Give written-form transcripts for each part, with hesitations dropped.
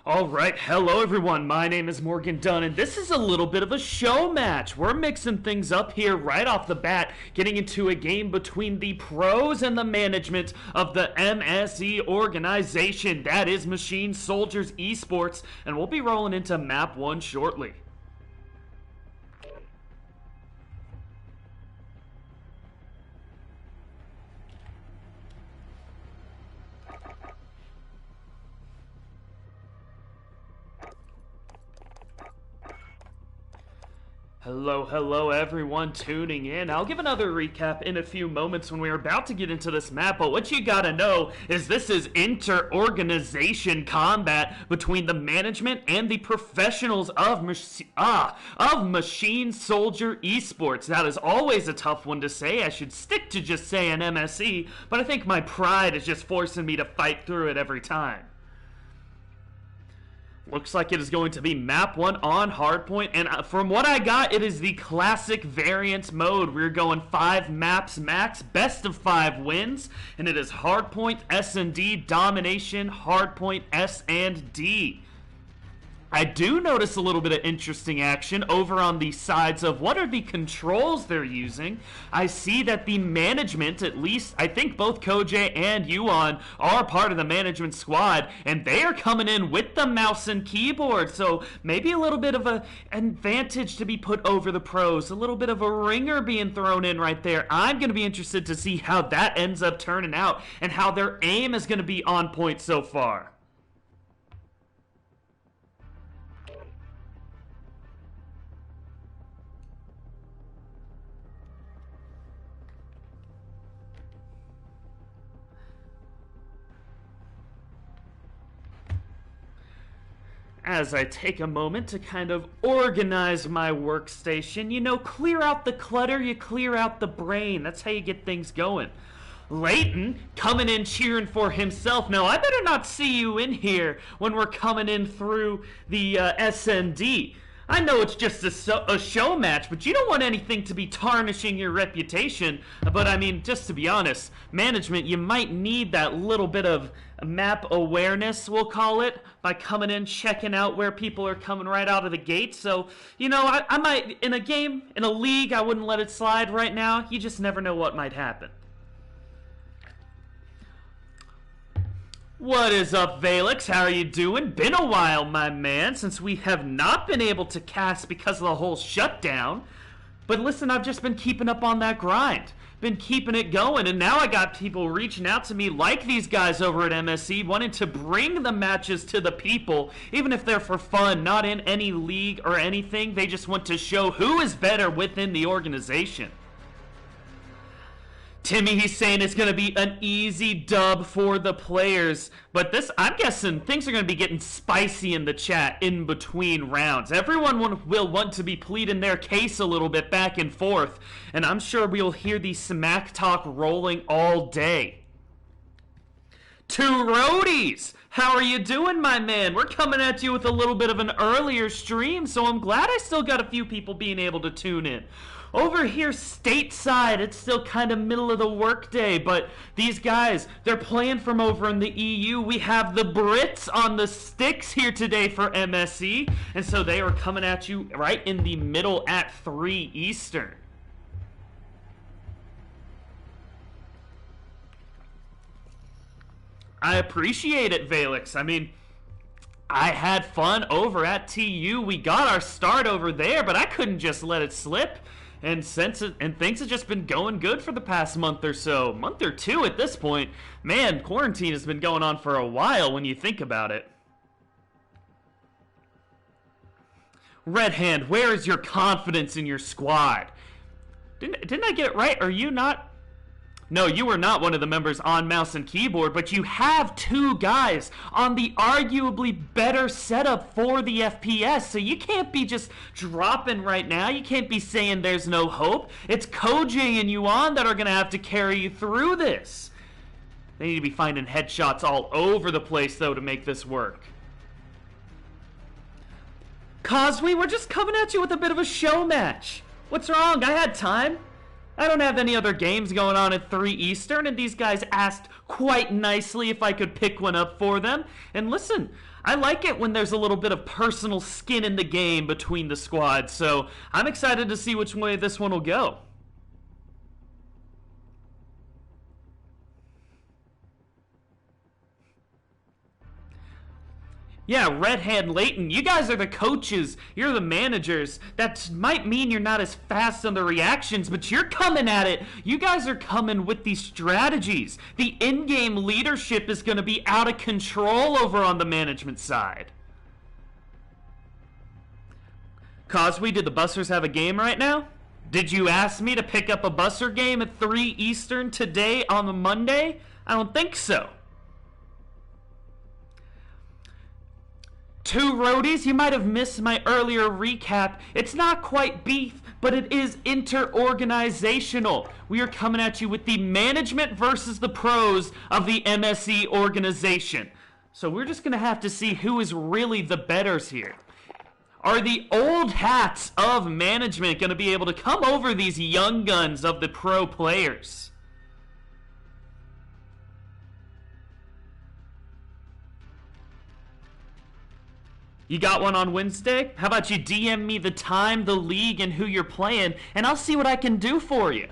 Alright, hello everyone, my name is Morgan Dunn, and this is a little bit of a show match. We're mixing things up here right off the bat, getting into a game between the pros and the management of the MSE organization. That is Machine Soldiers Esports, and we'll be rolling into map 1 shortly. Hello everyone tuning in. I'll give another recap in a few moments when we're about to get into this map, but what you gotta know is this is inter-organization combat between the management and the professionals of Machine Soldier Esports. That is always a tough one to say. I should stick to just saying MSE, but I think my pride is just forcing me to fight through it every time. Looks like it is going to be map 1 on hardpoint, and from what I got, it is the classic variance mode. We're going 5 maps max, best of 5 wins, and it is hardpoint, S&D, domination, hardpoint, S&D. I do notice a little bit of interesting action over on the sides of what are the controls they're using. I see that the management, at least I think both Kojay and Yuan are part of the management squad, and they are coming in with the mouse and keyboard, so maybe a little bit of an advantage to be put over the pros, a little bit of a ringer being thrown in right there. I'm going to be interested to see how that ends up turning out and how their aim is going to be on point so far. As I take a moment to kind of organize my workstation, you know, clear out the clutter, you clear out the brain. That's how you get things going. Leighton coming in cheering for himself. Now, I better not see you in here when we're coming in through the SND. I know it's just a show match, but you don't want anything to be tarnishing your reputation. But I mean, just to be honest, management, you might need that little bit of map awareness, we'll call it, by coming in, checking out where people are coming right out of the gate. So, you know, I might, in a game, in a league, I wouldn't let it slide right now. You just never know what might happen. What is up, Valix? How are you doing? Been a while, my man, since we have not been able to cast because of the whole shutdown. But listen, I've just been keeping up on that grind. Been keeping it going, and now I got people reaching out to me like these guys over at MSE, wanting to bring the matches to the people, even if they're for fun, not in any league or anything. They just want to show who is better within the organization. Timmy, he's saying it's going to be an easy dub for the players. But this, I'm guessing things are going to be getting spicy in the chat in between rounds. Everyone will want to be pleading their case a little bit back and forth. And I'm sure we'll hear the smack talk rolling all day. Two roadies! How are you doing, my man? We're coming at you with a little bit of an earlier stream, so I'm glad I still got a few people being able to tune in. Over here stateside, it's still kind of middle of the workday, but these guys, they're playing from over in the EU. We have the Brits on the sticks here today for MSE, and so they are coming at you right in the middle at 3 Eastern. I appreciate it, Valix. I mean, I had fun over at TU. We got our start over there, but I couldn't just let it slip. And things have just been going good for the past month or so. Month or two at this point. Man, quarantine has been going on for a while when you think about it. Red Hand, where is your confidence in your squad? Didn't I get it right? Are you not? No, you were not one of the members on mouse and keyboard, but you have 2 guys on the arguably better setup for the FPS, so you can't be just dropping right now. You can't be saying there's no hope. It's Kojay and Yuan that are going to have to carry you through this. They need to be finding headshots all over the place, though, to make this work. Coswe, we're just coming at you with a bit of a show match. What's wrong? I had time. I don't have any other games going on at 3 Eastern, and these guys asked quite nicely if I could pick one up for them. And listen, I like it when there's a little bit of personal skin in the game between the squads, so I'm excited to see which way this one will go. Yeah, Red Hand Layton, you guys are the coaches. You're the managers. That might mean you're not as fast on the reactions, but you're coming at it. You guys are coming with these strategies. The in-game leadership is going to be out of control over on the management side. Cosby, did the Busters have a game right now? Did you ask me to pick up a Buster game at 3 Eastern today on a Monday? I don't think so. 2 roadies, you might have missed my earlier recap. It's not quite beef, but it is inter-organizational. We are coming at you with the management versus the pros of the MSE organization. So we're just going to have to see who is really the betters here. Are the old hats of management going to be able to come over these young guns of the pro players? You got one on Wednesday? How about you DM me the time, the league, and who you're playing, and I'll see what I can do for you.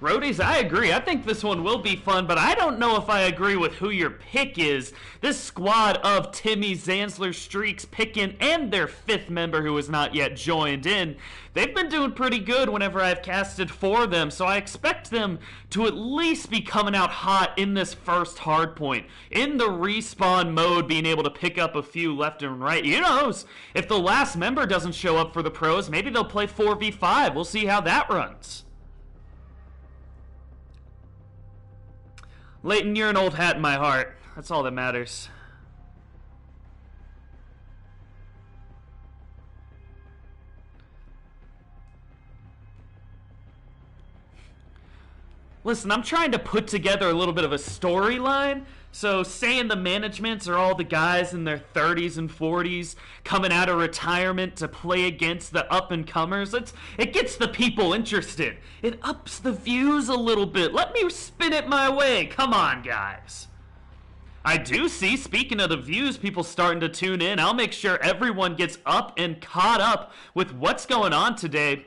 Roadies, I agree. I think this one will be fun, but I don't know if I agree with who your pick is. This squad of Timmy, Zanzler, Streaks, Pickin, and their 5th member who has not yet joined in, they've been doing pretty good whenever I've casted for them, so I expect them to at least be coming out hot in this first hardpoint. In the respawn mode, being able to pick up a few left and right. Who knows? If the last member doesn't show up for the pros, maybe they'll play 4v5. We'll see how that runs. Layton, you're an old hat in my heart. That's all that matters. Listen, I'm trying to put together a little bit of a storyline. So saying the managements are all the guys in their 30s and 40s coming out of retirement to play against the up-and-comers, it gets the people interested. It ups the views a little bit. Let me spin it my way. Come on, guys. I do see, speaking of the views, people starting to tune in. I'll make sure everyone gets up and caught up with what's going on today,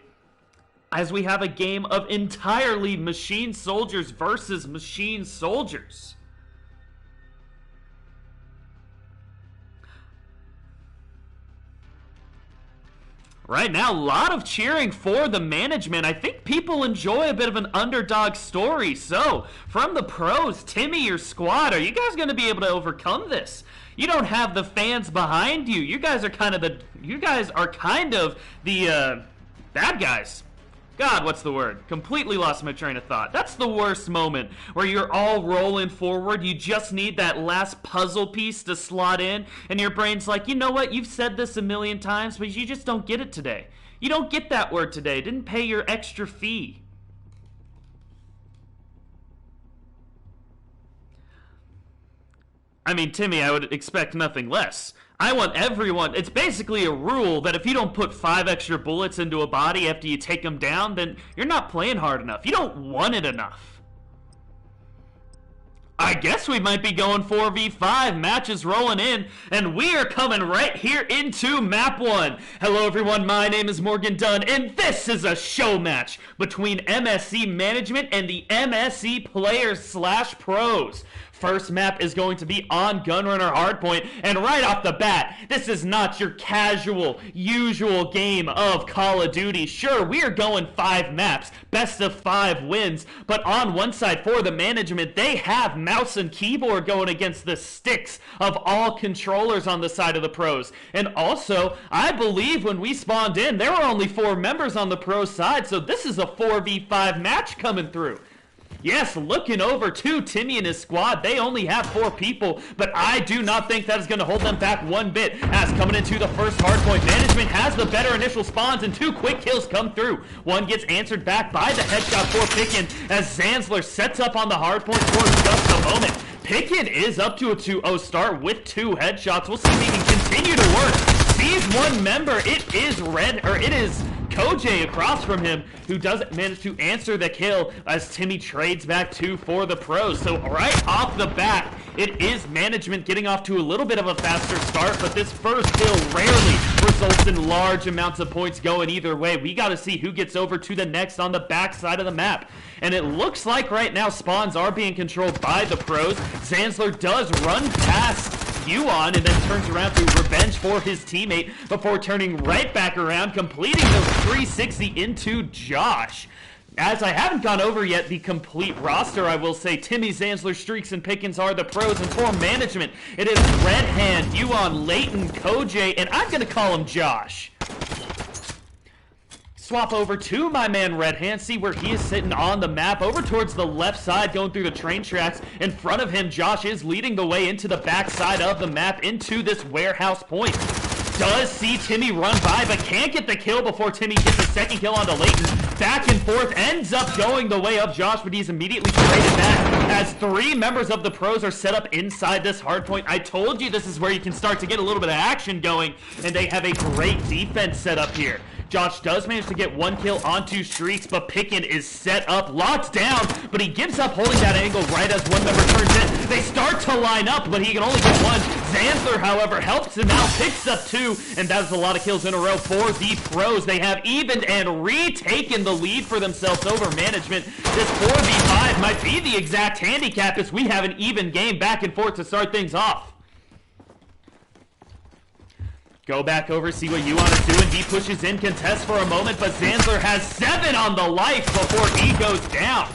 as we have a game of entirely machine soldiers versus machine soldiers. Right now, a lot of cheering for the management. I think people enjoy a bit of an underdog story. So, from the pros, Timmy, your squad, are you guys going to be able to overcome this? You don't have the fans behind you. You guys are kind of the bad guys. God, what's the word? Completely lost my train of thought. That's the worst moment, where you're all rolling forward. You just need that last puzzle piece to slot in, and your brain's like, you know what? You've said this a million times, but you just don't get it today. You don't get that word today. Didn't pay your extra fee. I mean, Timmy, I would expect nothing less. I want everyone, it's basically a rule that if you don't put 5 extra bullets into a body after you take them down, then you're not playing hard enough. You don't want it enough. I guess we might be going 4v5, matches rolling in, and we are coming right here into map 1. Hello everyone, my name is Morgan Dunn, and this is a show match between MSE management and the MSE players/pros. First map is going to be on Gunrunner Hardpoint, and right off the bat, this is not your casual, usual game of Call of Duty. Sure, we are going 5 maps, best of 5 wins, but on one side for the management, they have mouse and keyboard going against the sticks of all controllers on the side of the pros. And also, I believe when we spawned in, there were only 4 members on the pro side, so this is a 4v5 match coming through. Yes, looking over to Timmy and his squad, they only have 4 people, but I do not think that is going to hold them back one bit. As coming into the first hardpoint, management has the better initial spawns, and 2 quick kills come through. One gets answered back by the headshot for Pickin, as Zanzler sets up on the hardpoint for just a moment. Pickin is up to a 2-0 start with 2 headshots. We'll see if he can continue to work. Sees one member. It is Koj across from him, who doesn't manage to answer the kill as Timmy trades back 2 for the pros. So right off the bat, it is management getting off to a little bit of a faster start, but this first kill rarely results in large amounts of points going either way. We got to see who gets over to the next on the back side of the map. And it looks like right now spawns are being controlled by the pros. Zanzler does run past Yuan and then turns around to revenge for his teammate before turning right back around, completing the 360 into Josh. As I haven't gone over yet the complete roster, I will say Timmy, Zanzler, Streaks, and Pickens are the pros, and for management, it is Red Hand, Yuan, Leighton, Koj, and I'm going to call him Josh. Swap over to my man Red Hand, see where he is sitting on the map, over towards the left side, going through the train tracks. In front of him, Josh is leading the way into the back side of the map, into this warehouse point. Does see Timmy run by, but can't get the kill before Timmy gets the second kill onto Leighton. Back and forth, ends up going the way of Josh, but he's immediately traded back as 3 members of the pros are set up inside this hard point. I told you this is where you can start to get a little bit of action going, and they have a great defense set up here. Josh does manage to get 1 kill onto Streaks, but Pickin is set up, locked down, but he gives up holding that angle right as one member turns in. They start to line up, but he can only get 1. Zanzler, however, helps him out, picks up 2, and that is a lot of kills in a row for the pros. They have evened and retaken the lead for themselves over management. This 4v5 might be the exact handicap as we have an even game back and forth to start things off. Go back over, see what Yuan is doing. He pushes in, contests for a moment, but Zanzler has 7 on the life before he goes down.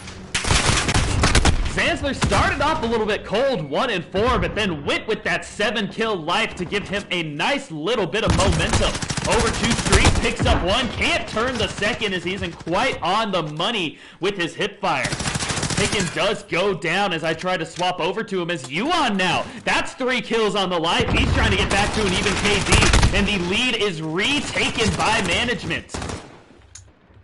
Zanzler started off a little bit cold, 1 and 4, but then went with that 7-kill life to give him a nice little bit of momentum. Over to Street, picks up 1, can't turn the second as he isn't quite on the money with his hip fire. Pickens does go down as I try to swap over to him as Yuan now. That's 3 kills on the life. He's trying to get back to an even KD, and the lead is retaken by management.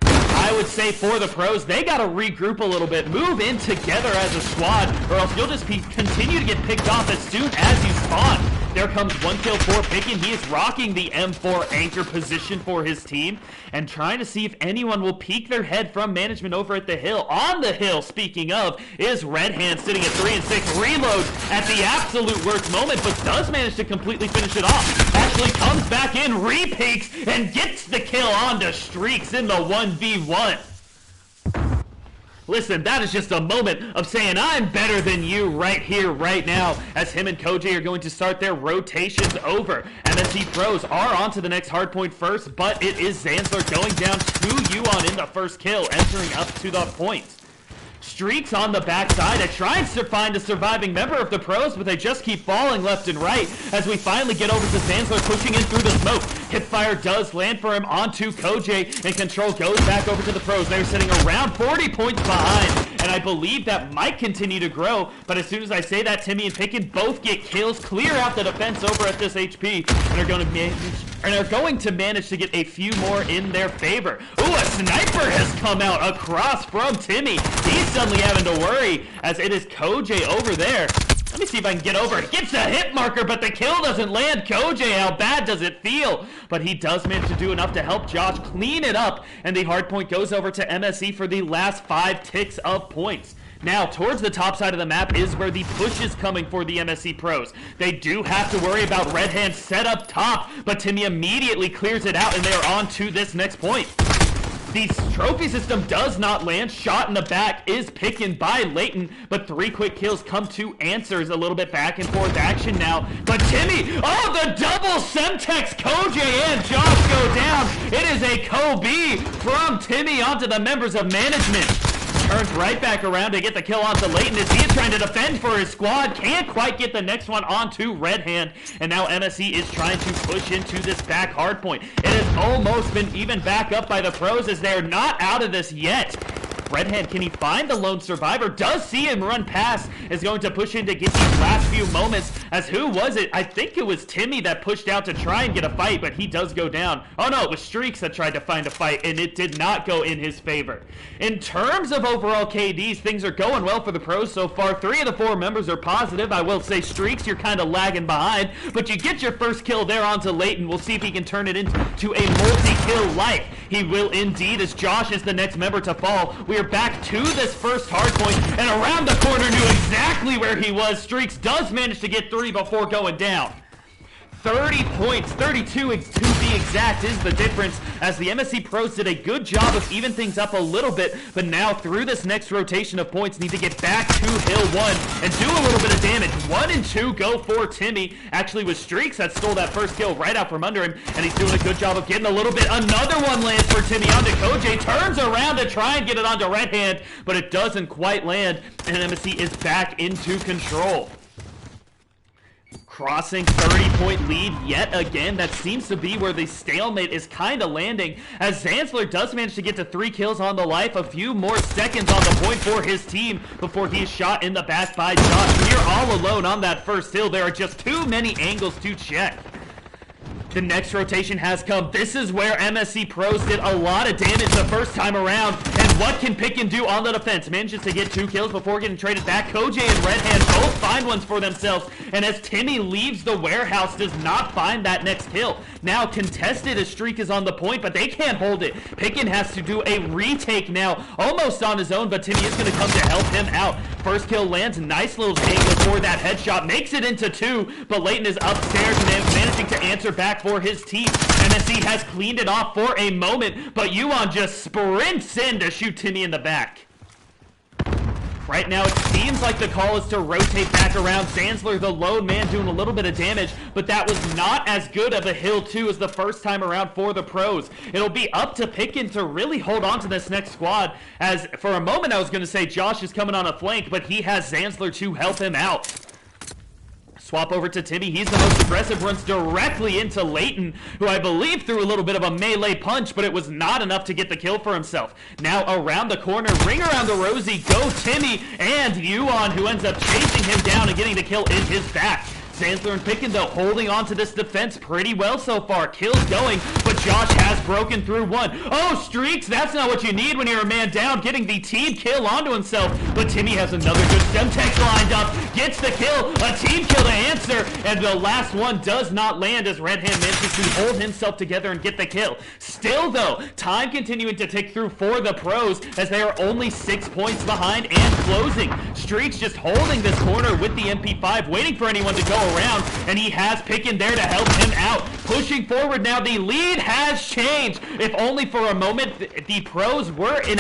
I would say for the pros, they got to regroup a little bit, move in together as a squad, or else you'll just continue to get picked off as soon as you spawn. There comes 1 kill for Pickens. He is rocking the M4 anchor position for his team and trying to see if anyone will peek their head from management over at the hill. On the hill, speaking of, is Red Hand sitting at 3 and 6. Reloads at the absolute worst moment, but does manage to completely finish it off. Actually comes back in, repeaks, and gets the kill onto Streaks in the 1v1. Listen, that is just a moment of saying I'm better than you right here, right now, as him and Koj are going to start their rotations over. MSE pros are on to the next hardpoint first, but it is Zanzler going down to Yuan in the first kill, entering up to the point. Streaks on the backside. It tries to find a surviving member of the pros, but they just keep falling left and right as we finally get over to Zanzler pushing in through the smoke. Hipfire does land for him onto Koj, and control goes back over to the pros. They're sitting around 40 points behind, and I believe that might continue to grow, but as soon as I say that, Timmy and Pickens both get kills, clear out the defense over at this HP, and are going to manage to get a few more in their favor. Ooh, a sniper has come out across from Timmy. He's suddenly having to worry as it is Koj over there. Let me see if I can get over it. Gets a hit marker, but the kill doesn't land. Koj, how bad does it feel? But he does manage to do enough to help Josh clean it up, and the hard point goes over to MSE for the last 5 ticks of points. Now, towards the top side of the map is where the push is coming for the MSE pros. They do have to worry about Red Hand set up top, but Timmy immediately clears it out, and they are on to this next point. The trophy system does not land. Shot in the back is picking by Leighton, but 3 quick kills come to answers. A little bit back and forth action now. But Timmy, oh, the double Semtex. Koj and Josh go down. It is a Kobe from Timmy onto the members of management. Turns right back around to get the kill onto Leighton as he is trying to defend for his squad. Can't quite get the next one onto Red Hand. And now MSE is trying to push into this back hard point. It has almost been even back up by the pros as they're not out of this yet. Red Hand, can he find the lone survivor? Does see him run past, is going to push in to get these last few moments, as who was it? I think it was Timmy that pushed out to try and get a fight, but he does go down. Oh no, it was Streaks that tried to find a fight, and it did not go in his favor. In terms of overall KDs, things are going well for the pros so far. 3 of the 4 members are positive. I will say, Streaks, you're kind of lagging behind, but you get your first kill there onto Leighton. We'll see if he can turn it into a multi-kill life. He will indeed, as Josh is the next member to fall. We are back to this first hardpoint, and around the corner knew exactly where he was. Streaks does manage to get 3 before going down. 30 points, 32 to be exact, is the difference, as the MSE pros did a good job of even things up a little bit, but now through this next rotation of points need to get back to Hill 1 and do a little bit of damage. 1 and 2 go for Timmy. Actually was Streaks that stole that first kill right out from under him, and he's doing a good job of getting a little bit. Another one lands for Timmy onto Koj, turns around to try and get it onto Red Hand, but it doesn't quite land, and MSE is back into control. Crossing 30-point lead yet again. That seems to be where the stalemate is kind of landing, as Zanzler does manage to get to 3 kills on the life. A few more seconds on the point for his team before he is shot in the back by Josh. We are all alone on that first hill. There are just too many angles to check. The next rotation has come. This is where MSE pros did a lot of damage the first time around. And what can Picken do on the defense? Manages to get 2 kills before getting traded back. Koj and Red Hand both find ones for themselves. And as Timmy leaves the warehouse, does not find that next kill. Now contested as Streak is on the point, but they can't hold it. Picken has to do a retake now, almost on his own, but Timmy is going to come to help him out. First kill lands, nice little angle for that headshot. Makes it into 2, but Leighton is upstairs and managing to answer back for his team. MSE has cleaned it off for a moment, but Yuan just sprints in to shoot Timmy in the back. Right now, it seems like the call is to rotate back around. Zanzler, the lone man, doing a little bit of damage, but that was not as good of a hill, too, as the first time around for the pros. It'll be up to Picken to really hold on to this next squad, as for a moment I was going to say Josh is coming on a flank, but he has Zanzler to help him out. Swap over to Timmy. He's the most aggressive, runs directly into Leighton, who I believe threw a little bit of a melee punch, but it was not enough to get the kill for himself. Now around the corner, ring around the Rosie, go Timmy, and Yuan, who ends up chasing him down and getting the kill in his back. Zanzler and Picken, though, holding on to this defense pretty well so far. Kills going, but Josh has broken through 1. Oh, Streaks, that's not what you need when you're a man down, getting the team kill onto himself. But Timmy has another good Semtex lined up, gets the kill, a team kill to answer, and the last one does not land as Red Hand manages to hold himself together and get the kill. Still, though, time continuing to tick through for the pros, as they are only 6 points behind and closing. Streaks just holding this corner with the MP5, waiting for anyone to go around, and he has Picken there to help him out. Pushing forward now, the lead has changed. If only for a moment the pros were in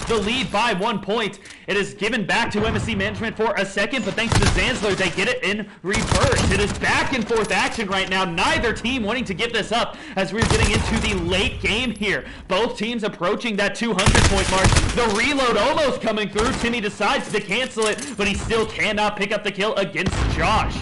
the lead by 1 point. It is given back to MSE management for a second, but thanks to Zanzler, they get it in reverse. It is back and forth action right now. Neither team wanting to give this up as we're getting into the late game here. Both teams approaching that 200-point mark. The reload almost coming through. Timmy decides to cancel it, but he still cannot pick up the kill against Josh.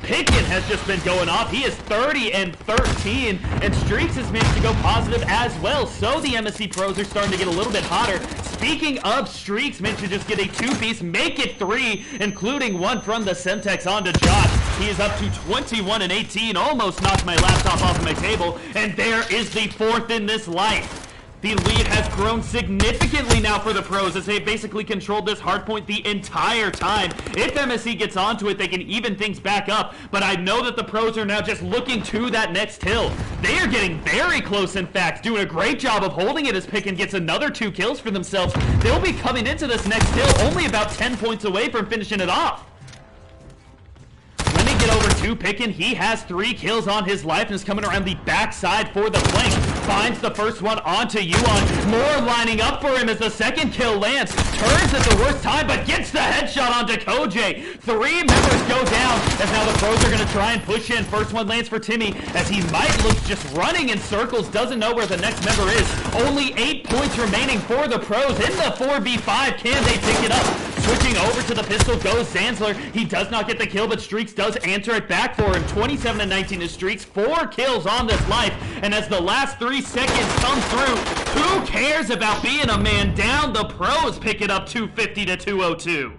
Picken has just been going off. He is 30 and 13, and Streaks has managed to go positive as well. So the MSE pros are starting to get a little bit hotter. Speaking of Streaks, managed to just get a 2-piece, make it 3, including 1 from the Semtex onto Josh. He is up to 21 and 18, almost knocked my laptop off of my table, and there is the 4th in this life. The lead has grown significantly now for the pros, as they basically controlled this hardpoint the entire time. If MSE gets onto it, they can even things back up, but I know that the pros are now just looking to that next hill. They are getting very close, in fact, doing a great job of holding it as Picken gets another 2 kills for themselves. They'll be coming into this next hill only about 10 points away from finishing it off. Get over to Picken. He has 3 kills on his life and is coming around the backside for the flank. Finds the first one onto Yuan. More lining up for him as the second kill lands. Turns at the worst time, but gets the headshot onto Koj. 3 members go down, as now the pros are going to try and push in. First one lands for Timmy, as he might look just running in circles, doesn't know where the next member is. Only 8 points remaining for the pros. In the 4v5, can they pick it up? Switching over to the pistol goes Zanzler. He does not get the kill, but Streaks does answer it back for him. 27 and 19 is Streaks. 4 kills on this life. And as the last 3 seconds come through, Who cares about being a man down? The pros pick it up 250 to 202.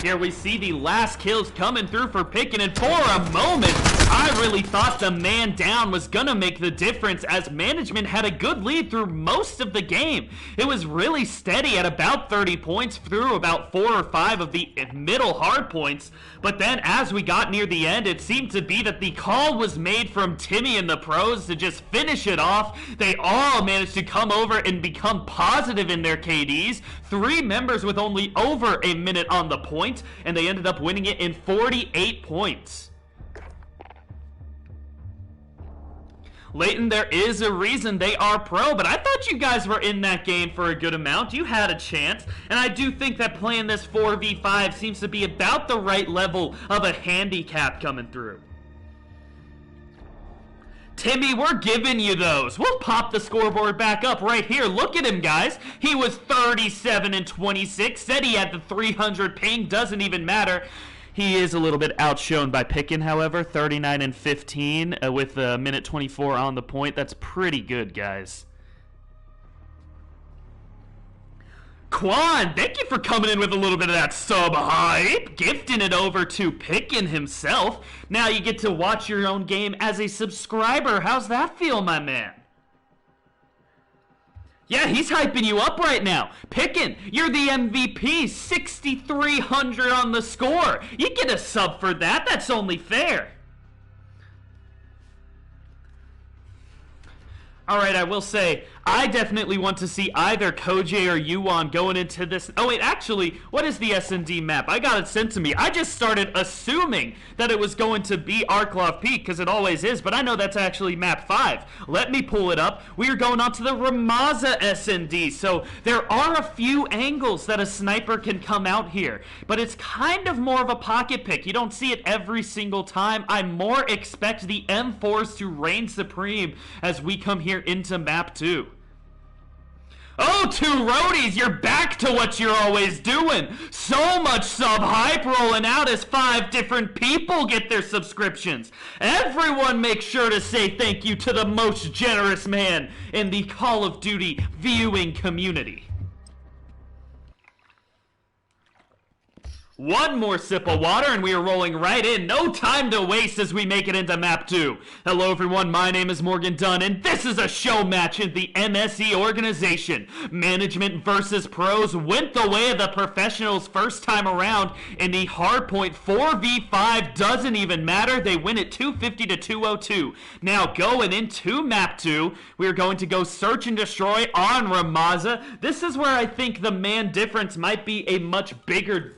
Here we see the last kills coming through for Picken, and for a moment, I really thought the man down was gonna make the difference as management had a good lead through most of the game. It was really steady at about 30 points through about 4 or 5 of the middle hard points, but then as we got near the end, it seemed to be that the call was made from Timmy and the pros to just finish it off. They all managed to come over and become positive in their KDs. 3 members with only over a minute on the point, and they ended up winning it in 48 points. Leighton, there is a reason they are pro, but I thought you guys were in that game for a good amount. You had a chance, and I do think that playing this 4v5 seems to be about the right level of a handicap coming through. Timmy, we're giving you those. We'll pop the scoreboard back up right here. Look at him, guys. He was 37 and 26. Said he had the 300 ping. Doesn't even matter. He is a little bit outshone by Picken, however. 39 and 15 with a minute 24 on the point. That's pretty good, guys. Quan, thank you for coming in with a little bit of that sub hype, gifting it over to Picken himself. Now you get to watch your own game as a subscriber. How's that feel, my man? Yeah, he's hyping you up right now. Picken, you're the MVP, 6,300 on the score. You get a sub for that. That's only fair. All right, I will say, I definitely want to see either Koj or Yuan going into this. Oh, wait, actually, what is the S&D map? I got it sent to me. I just started assuming that it was going to be Arklov Peak, because it always is, but I know that's actually map 5. Let me pull it up. We are going on to the Ramaza S&D, so there are a few angles that a sniper can come out here, but it's kind of more of a pocket pick. You don't see it every single time. I more expect the M4s to reign supreme as we come here into map 2. Oh, 2 roadies, you're back to what you're always doing. So much sub hype rolling out as 5 different people get their subscriptions. Everyone make sure to say thank you to the most generous man in the Call of Duty viewing community. One more sip of water and we are rolling right in. No time to waste as we make it into map 2. Hello everyone, my name is Morgan Dunn and this is a show match in the MSE organization. Management versus pros went the way of the professionals first time around in the hardpoint 4v5 doesn't even matter. They win it 250 to 202. Now going into map 2, we are going to go search and destroy on Ramaza. This is where I think the man difference might be a much bigger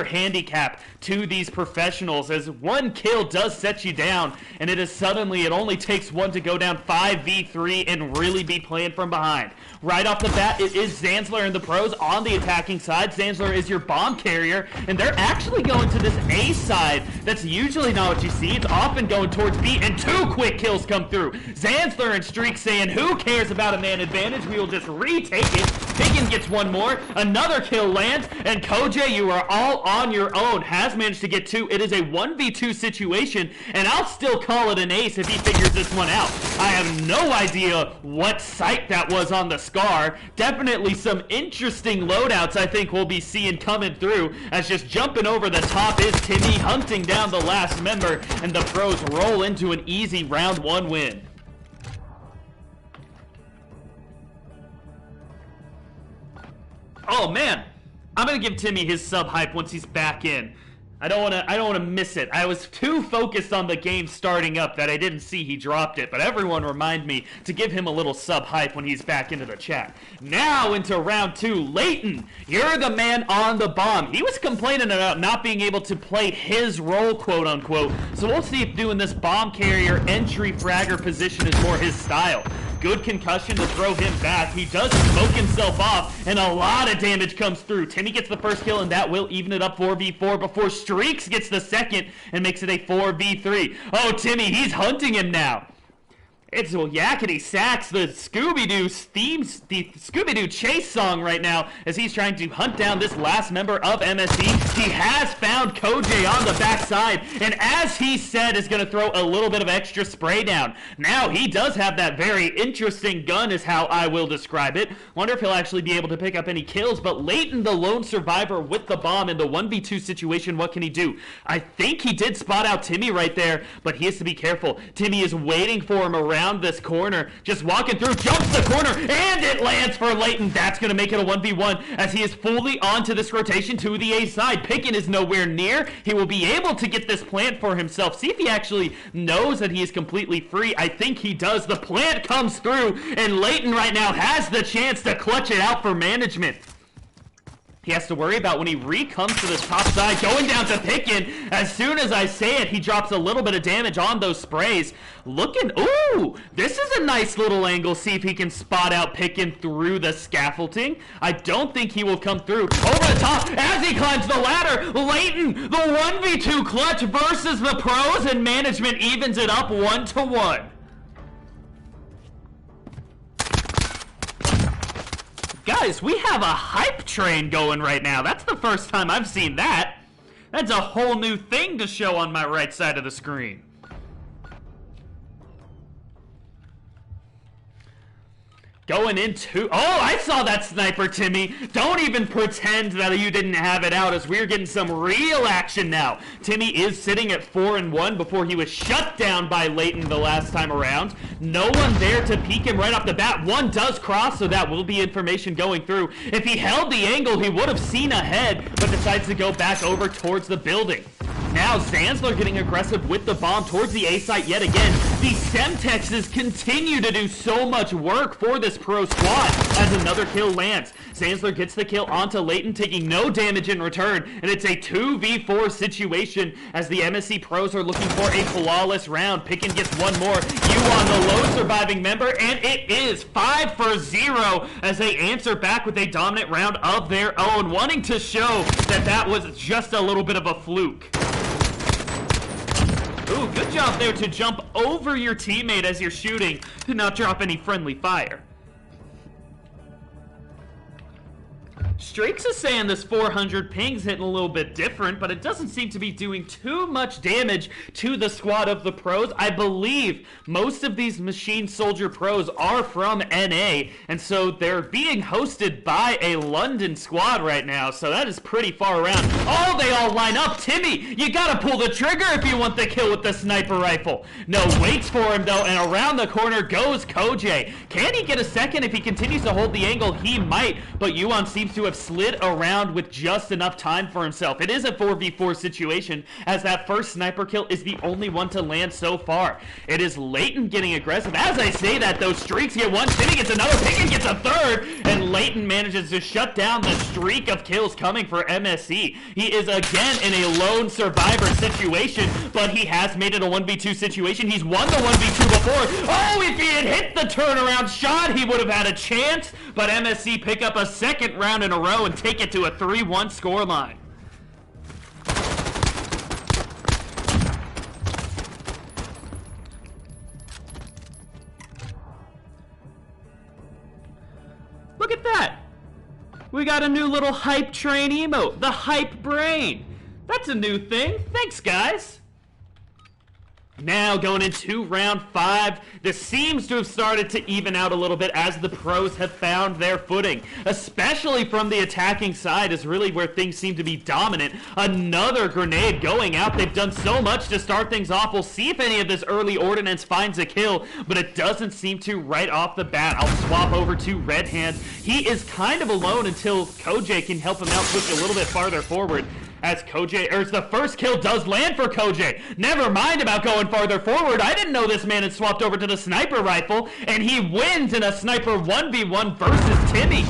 handicap to these professionals, as 1 kill does set you down, and it only takes 1 to go down 5v3 and really be playing from behind. Right off the bat, it is Zanzler and the pros on the attacking side. Zanzler is your bomb carrier, and they're actually going to this A side. That's usually not what you see. It's often going towards B, and 2 quick kills come through. Zanzler and Streak saying, who cares about a man advantage? We will just retake it. Picken gets 1 more. Another kill lands, and Koj, you are all on your own. Has managed to get 2. It is a 1v2 situation, and I'll still call it an ace if he figures this one out. I have no idea what sight that was on the Scar. Definitely some interesting loadouts I think we'll be seeing coming through, as just jumping over the top is Timmy, hunting down the last member, and the pros roll into an easy round 1 win. Oh man, I'm gonna give Timmy his sub hype once he's back in. I don't wanna miss it. I was too focused on the game starting up that I didn't see he dropped it, but everyone remind me to give him a little sub hype when he's back into the chat. Now into round 2, Leighton, you're the man on the bomb. He was complaining about not being able to play his role, quote unquote, so we'll see if doing this bomb carrier entry fragger position is more his style. Good concussion to throw him back. He does smoke himself off, and a lot of damage comes through. Timmy gets the first kill, and that will even it up 4v4 before Streaks gets the second and makes it a 4v3. Oh, Timmy, he's hunting him now. It's Yakety Sax, the Scooby-Doo themes, the Scooby-Doo chase song right now as he's trying to hunt down this last member of MSE. He has found Kojay on the backside, and as he said, is going to throw a little bit of extra spray down. Now, he does have that very interesting gun is how I will describe it. Wonder if he'll actually be able to pick up any kills, but Leighton, the lone survivor with the bomb in the 1v2 situation, what can he do? I think he did spot out Timmy right there, but he has to be careful. Timmy is waiting for him around this corner, just walking through, jumps the corner, and it lands for Leighton. That's going to make it a 1v1 as he is fully onto this rotation to the A side. Picken is nowhere near. He will be able to get this plant for himself. See if he actually knows that he is completely free. I think he does. The plant comes through, and Leighton right now has the chance to clutch it out for management. He has to worry about when he comes to the top side, going down to Picken. As soon as I say it, he drops a little bit of damage on those sprays. Ooh, this is a nice little angle. See if he can spot out Picken through the scaffolding. I don't think he will come through. Over the top, as he climbs the ladder, Leighton, the 1v2 clutch versus the pros, and management evens it up 1-1. Guys, we have a hype train going right now. That's the first time I've seen that. That's a whole new thing to show on my right side of the screen. Going into... Oh, I saw that sniper, Timmy. Don't even pretend that you didn't have it out as we're getting some real action now. Timmy is sitting at 4-1 before he was shut down by Leighton the last time around. No one there to peek him right off the bat. One does cross, so that will be information going through. If he held the angle, he would have seen ahead, but decides to go back over towards the building. Now Zanzler getting aggressive with the bomb towards the A site yet again. The Semtexes continue to do so much work for this pro squad as another kill lands. Zanzler gets the kill onto Leighton, taking no damage in return, and it's a 2v4 situation as the MSE pros are looking for a flawless round. Picken gets one more. Yuan, the lone surviving member, and it is 5-0 as they answer back with a dominant round of their own, wanting to show that that was just a little bit of a fluke. Ooh, good job there to jump over your teammate as you're shooting to not drop any friendly fire. Streaks is saying this 400 ping's hitting a little bit different, but it doesn't seem to be doing too much damage to the squad of the pros. I believe most of these Machine Soldier pros are from NA, and so they're being hosted by a London squad right now, so that is pretty far around. Oh, they all line up. Timmy, you gotta pull the trigger if you want the kill with the sniper rifle. No, waits for him though, and around the corner goes Kojay. Can he get a second? If he continues to hold the angle, he might, but Yuan seems to have slid around with just enough time for himself. It is a 4v4 situation as that first sniper kill is the only one to land so far. It is Leighton getting aggressive. As I say that, those streaks get one, Timmy gets another, Picken gets a third, and Leighton manages to shut down the streak of kills coming for MSE. He is again in a lone survivor situation, but he has made it a 1v2 situation. He's won the 1v2 before. Oh, if he had hit the turnaround shot, he would have had a chance, but MSE pick up a second round in a row and take it to a 3-1 scoreline. Look at that! We got a new little hype train emote, the hype brain. That's a new thing. Thanks, guys. Now going into round 5, this seems to have started to even out a little bit as the pros have found their footing, especially from the attacking side is really where things seem to be dominant. Another grenade going out. They've done so much to start things off. We'll see if any of this early ordnance finds a kill, but it doesn't seem to right off the bat. I'll swap over to Red Hand. He is kind of alone until Kojay can help him out push a little bit farther forward. As Kojay, or as the first kill does land for Kojay. Never mind about going farther forward. I didn't know this man had swapped over to the sniper rifle, and he wins in a sniper 1v1 versus Timmy.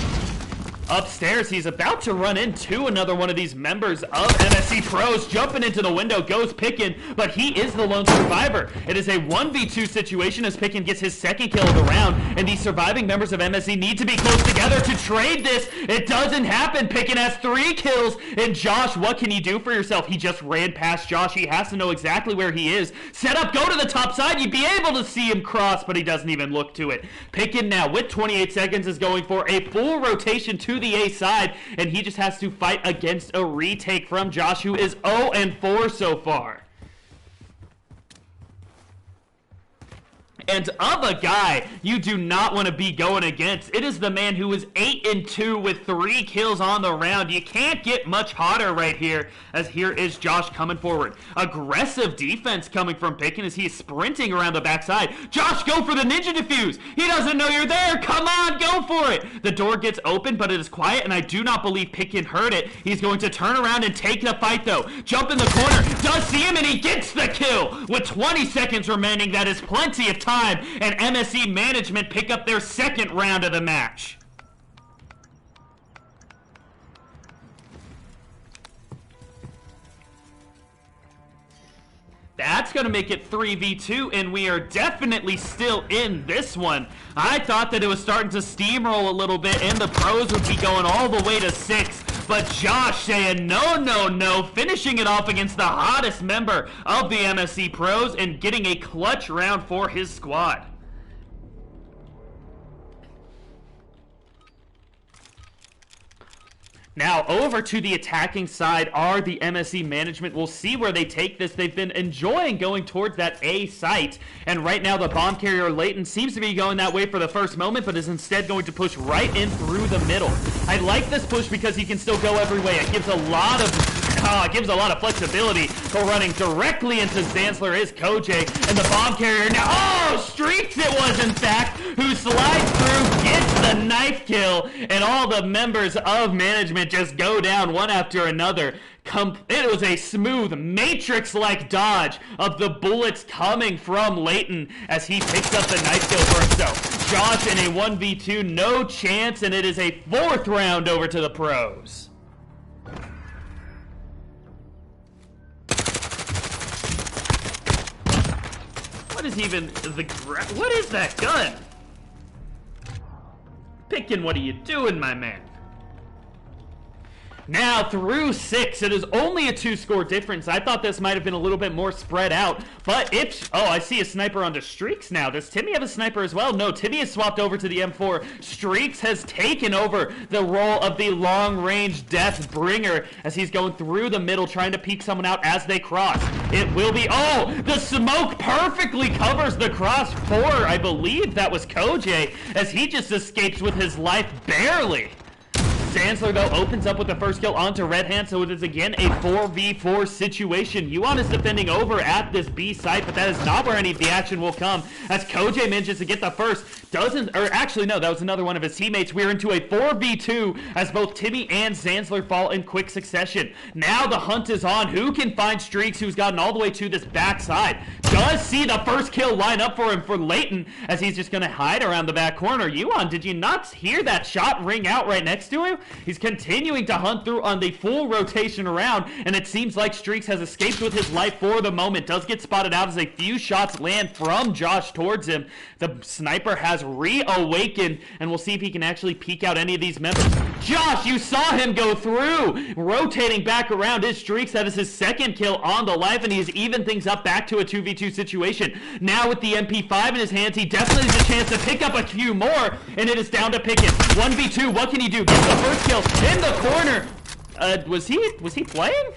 Upstairs, he's about to run into another one of these members of MSE Pros. Jumping into the window goes Picken, but he is the lone survivor. It is a 1v2 situation as Picken gets his second kill of the round, and these surviving members of MSE need to be close together to trade this. It doesn't happen. Picken has 3 kills, and Josh, what can you do for yourself? He just ran past Josh. He has to know exactly where he is. Set up, go to the top side. You'd be able to see him cross, but he doesn't even look to it. Picken now, with 28 seconds, is going for a full rotation to the A side, and he just has to fight against a retake from Josh, who is 0-4 so far. And of a guy you do not want to be going against, it is the man who is 8-2 with 3 kills on the round. You can't get much hotter right here, as here is Josh coming forward. Aggressive defense coming from Picken as he is sprinting around the backside. Josh, go for the ninja defuse. He doesn't know you're there. Come on, go for it. The door gets open, but it is quiet, and I do not believe Picken heard it. He's going to turn around and take the fight, though. Jump in the corner, does see him, and he gets the kill. With 20 seconds remaining, that is plenty of time. And MSE management pick up their second round of the match. That's going to make it 3v2, and we are definitely still in this one. I thought that it was starting to steamroll a little bit, and the pros would be going all the way to 6. But Josh saying no, no, no, finishing it off against the hottest member of the MSE Pros and getting a clutch round for his squad. Now, over to the attacking side are the MSE management. We'll see where they take this. They've been enjoying going towards that A site, and right now the bomb carrier Leighton seems to be going that way for the first moment, but is instead going to push right in through the middle. I like this push because he can still go every way. It gives a lot of flexibility, but running directly into Zanzler is Koj, and the bomb carrier now, Streaks it was in fact, who slides through, gets the knife kill, and all the members of management just go down one after another. It was a smooth Matrix-like dodge of the bullets coming from Leighton as he picks up the knife kill for himself. Josh in a 1v2, no chance, and it is a 4th round over to the pros. What is that gun? Picken, what are you doing, my man? Now, through 6, it is only a 2-score difference. I thought this might have been a little bit more spread out, but I see a sniper onto Streaks now. Does Timmy have a sniper as well? No, Timmy has swapped over to the M4. Streaks has taken over the role of the long-range death bringer as he's going through the middle, trying to peek someone out as they cross. It will be, the smoke perfectly covers the cross for, I believe that was Koj, as he just escapes with his life barely. Zanzler, though, opens up with the first kill onto Red Hand, so it is again a 4v4 situation. Yuan is defending over at this B site, but that is not where any of the action will come, as Koj manages to get the first. That was another one of his teammates. We're into a 4v2 as both Timmy and Zanzler fall in quick succession. Now the hunt is on. Who can find Streaks, who's gotten all the way to this backside? Does see the first kill line up for him for Leighton, as he's just going to hide around the back corner. Yuan, did you not hear that shot ring out right next to him? He's continuing to hunt through on the full rotation around, and it seems like Streaks has escaped with his life for the moment. Does get spotted out as a few shots land from Josh towards him. The sniper has reawakened, and we'll see if he can actually peek out any of these members. Josh, you saw him go through. Rotating back around is Streaks. That is his second kill on the life, and he's evened things up back to a 2v2 situation. Now with the MP5 in his hands, he definitely has a chance to pick up a few more, and it is down to Pickett. 1v2, what can he do? Gets the first kill in the corner. Was he playing?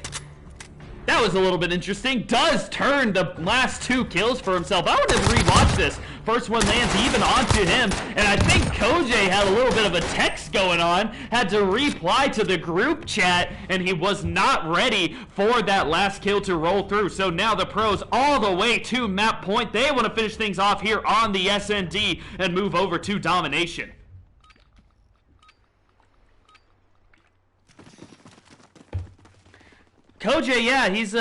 That was a little bit interesting. Does turn the last 2 kills for himself. I want to rewatch this. First one lands even onto him, and I think Koj had a little bit of a text going on, had to reply to the group chat, and he was not ready for that last kill to roll through. So now the pros all the way to map point. They want to finish things off here on the SND and move over to domination. Koj, yeah, he's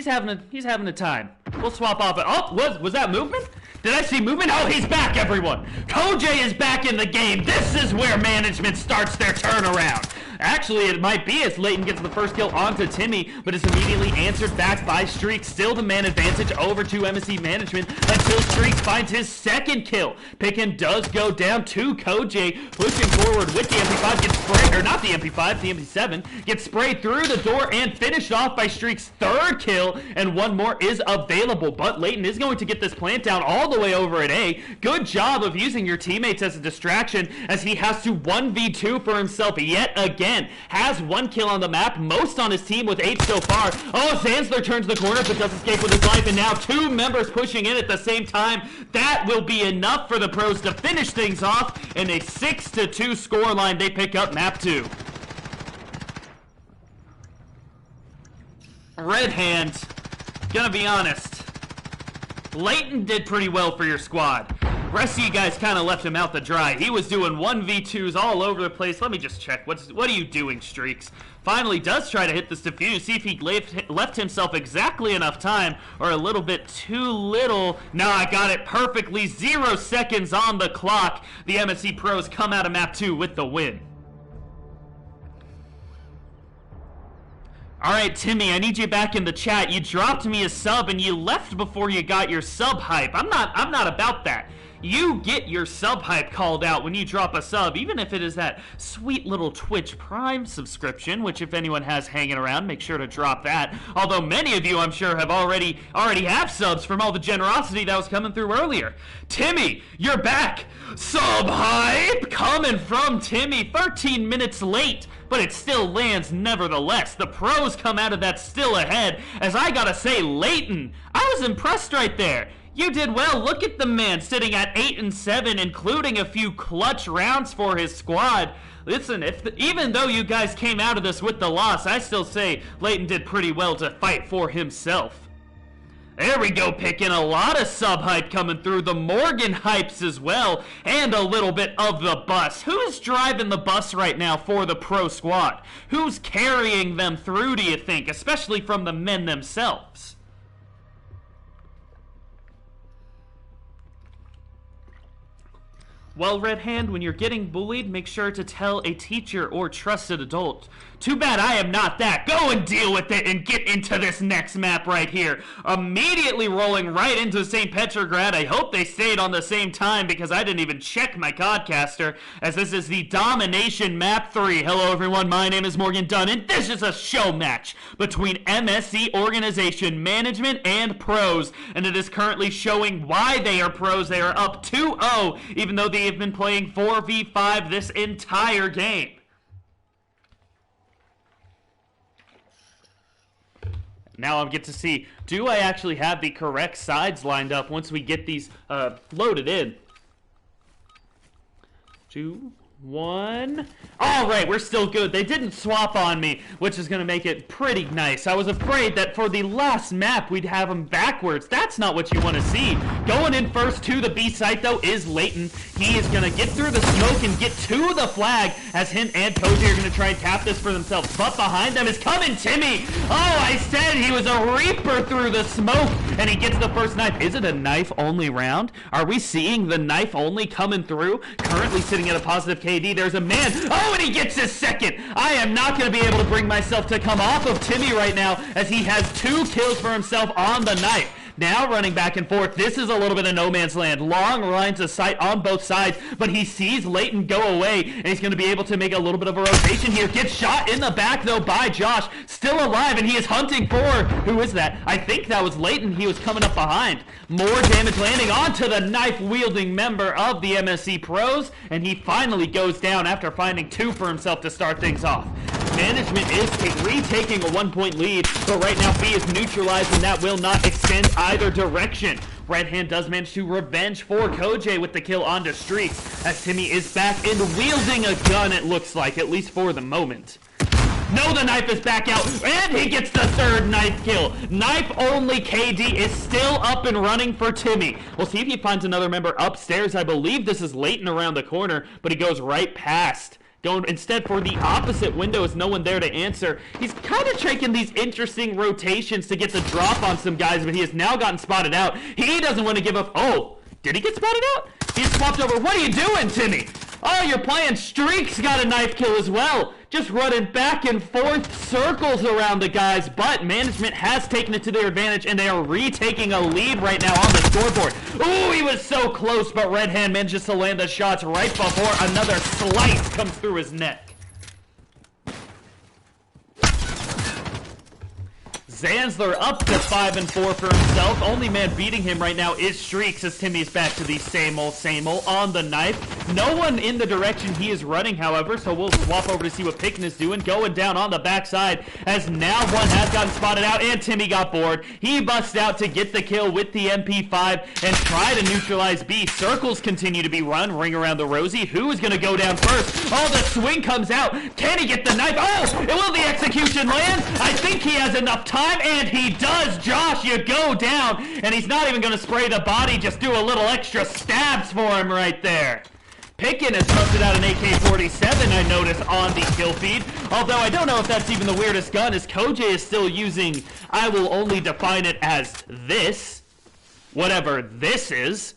having a time. We'll swap off it. Oh, was that movement? Did I see movement? Oh, he's back, everyone. Koj is back in the game. This is where management starts their turnaround. Actually, it might be as Leighton gets the first kill onto Timmy, but is immediately answered back by Streaks. Still the man advantage over to MSE management until Streaks finds his second kill. Picken does go down to Koj, pushing forward with the MP5, gets sprayed, or not the MP5, the MP7, gets sprayed through the door and finished off by Streaks' third kill, and one more is available, but Leighton is going to get this plant down all the way over at A. Good job of using your teammates as a distraction as he has to 1v2 for himself yet again. Has one kill on the map, most on his team with 8 so far. Oh, Zanzler turns the corner but does escape with his life, and now 2 members pushing in at the same time. That will be enough for the pros to finish things off in a 6-2 scoreline. They pick up map 2. Red Hand, gonna be honest, Leighton did pretty well for your squad. Rest of you guys kind of left him out to dry. He was doing 1v2s all over the place. Let me just check. What are you doing, Streaks? Finally does try to hit this defuse. See if he left himself exactly enough time or a little bit too little. No, I got it perfectly. 0 seconds on the clock. The MSE pros come out of map 2 with the win. Alright, Timmy, I need you back in the chat. You dropped me a sub and you left before you got your sub hype. I'm not about that. You get your sub hype called out when you drop a sub, even if it is that sweet little Twitch Prime subscription, which if anyone has hanging around, make sure to drop that. Although many of you, I'm sure, have already have subs from all the generosity that was coming through earlier. Timmy, you're back. Sub hype coming from Timmy, 13 minutes late, but it still lands nevertheless. The pros come out of that still ahead, as I gotta say, Leighton, I was impressed right there. You did well. Look at the man sitting at 8 and 7, including a few clutch rounds for his squad. Listen, even though you guys came out of this with the loss, I still say Leighton did pretty well to fight for himself. There we go, picking a lot of sub hype coming through. The Morgan hypes as well, and a little bit of the bus. Who's driving the bus right now for the pro squad? Who's carrying them through, do you think, especially from the men themselves? Well, Red Hand, when you're getting bullied, make sure to tell a teacher or trusted adult. Too bad I am not that. Go and deal with it and get into this next map right here. Immediately rolling right into St. Petrograd. I hope they stayed on the same time because I didn't even check my Codcaster, as this is the Domination Map 3. Hello, everyone. My name is Morgan Dunn, and this is a show match between MSE Organization Management and Pros, and it is currently showing why they are pros. They are up 2-0, even though they have been playing 4v5 this entire game. Now I get to see, do I actually have the correct sides lined up once we get these loaded in? 2, 1. All right, we're still good. They didn't swap on me, which is going to make it pretty nice. I was afraid that for the last map, we'd have them backwards. That's not what you want to see. Going in first to the B site, though, is Leighton. He is going to get through the smoke and get to the flag, as him and Koji are going to try and tap this for themselves. But behind them is coming Timmy. Oh, I said he was a reaper through the smoke, and he gets the first knife. Is it a knife-only round? Are we seeing the knife-only coming through? Currently sitting at a positive KD. There's a man. Oh, and he gets his second. I am not going to be able to bring myself to come off of Timmy right now, as he has 2 kills for himself on the knife. Now running back and forth. This is a little bit of no man's land. Long lines of sight on both sides, but he sees Leighton go away, and he's going to be able to make a little bit of a rotation here. Gets shot in the back, though, by Josh. Still alive, and he is hunting for... Who is that? I think that was Leighton. He was coming up behind. More damage landing onto the knife-wielding member of the MSE Pros, and he finally goes down after finding 2 for himself to start things off. Management is retaking a 1-point lead, but right now B is neutralized, and that will not extend either direction. Red Hand does manage to revenge for Koj with the kill onto Streaks, as Timmy is back and wielding a gun, it looks like, at least for the moment. No, the knife is back out, and he gets the 3rd knife kill. Knife-only KD is still up and running for Timmy. We'll see if he finds another member upstairs. I believe this is Leighton around the corner, but he goes right past. Going instead for the opposite window, is no one there to answer. He's kind of taking these interesting rotations to get the drop on some guys, but he has now gotten spotted out. He doesn't want to give up. Oh, Did he get spotted out? He's swapped over. What are you doing, Timmy? Oh, you're playing Streaks got a knife kill as well. Just running back and forth circles around the guys, but management has taken it to their advantage, and they are retaking a lead right now on the scoreboard. Ooh, he was so close, but Red Hand manages to land the shots right before another slice comes through his neck. Zanzler up to 5-4 for himself. Only man beating him right now is Streaks, as Timmy's back to the same old on the knife. No one in the direction he is running, however, so we'll swap over to see what Pickin is doing. Going down on the backside, as now one has gotten spotted out, and Timmy got bored. He busts out to get the kill with the MP5 and try to neutralize B. Circles continue to be run. Ring around the rosy. Who is going to go down first? Oh, the swing comes out. Can he get the knife? Oh, will the execution land? I think he has enough time, and he does. Josh, you go down, and he's not even going to spray the body, just do a little extra stabs for him right there. Pickin has busted out an AK-47, I noticed, on the kill feed. Although I don't know if that's even the weirdest gun, as Koj is still using, I will only define it as this, whatever this is.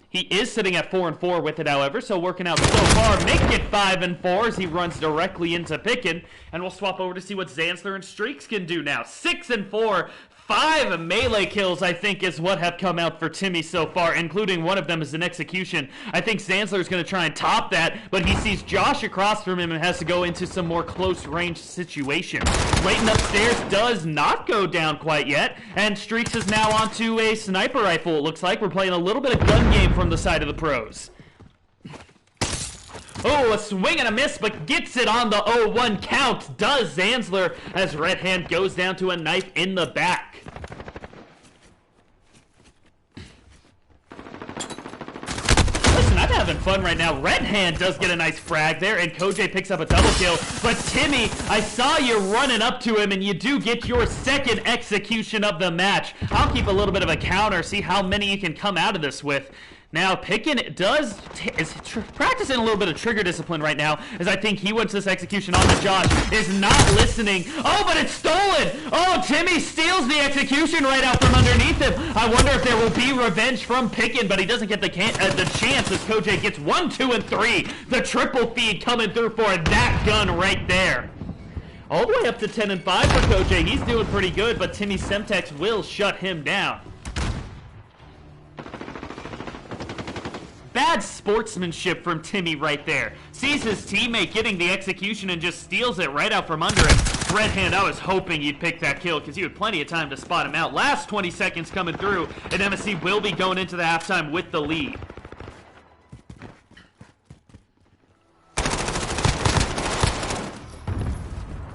He is sitting at 4-4 with it, however, so working out so far. Make it 5-4 as he runs directly into Pickin. And we'll swap over to see what Zanzler and Streaks can do now. 6-4. 5 melee kills, I think, is what have come out for Timmy so far, including one of them is an execution. I think Zanzler is going to try and top that, but he sees Josh across from him and has to go into some more close-range situation. Layton upstairs does not go down quite yet, and Streaks is now onto a sniper rifle, it looks like. We're playing a little bit of gun game from the side of the pros. Oh, a swing and a miss, but gets it on the 0-1 count. Does Zanzler, as Red Hand goes down to a knife in the back. Listen, I'm having fun right now. Red Hand does get a nice frag there, and Koj picks up a double kill. But Timmy, I saw you running up to him, and you do get your second execution of the match. I'll keep a little bit of a counter, see how many you can come out of this with. Now, Pickin is practicing a little bit of trigger discipline right now, as I think he wants this execution on to Josh, is not listening. Oh, but it's stolen! Oh, Timmy steals the execution right out from underneath him. I wonder if there will be revenge from Pickin, but he doesn't get the chance as Koj gets 1, 2, and 3. The triple feed coming through for that gun right there. All the way up to 10-5 for Koj. He's doing pretty good, but Timmy Semtex will shut him down. Bad sportsmanship from Timmy right there. Sees his teammate getting the execution and just steals it right out from under him. Red Hand, I was hoping you'd pick that kill because you had plenty of time to spot him out. Last 20 seconds coming through, and MSE will be going into the halftime with the lead.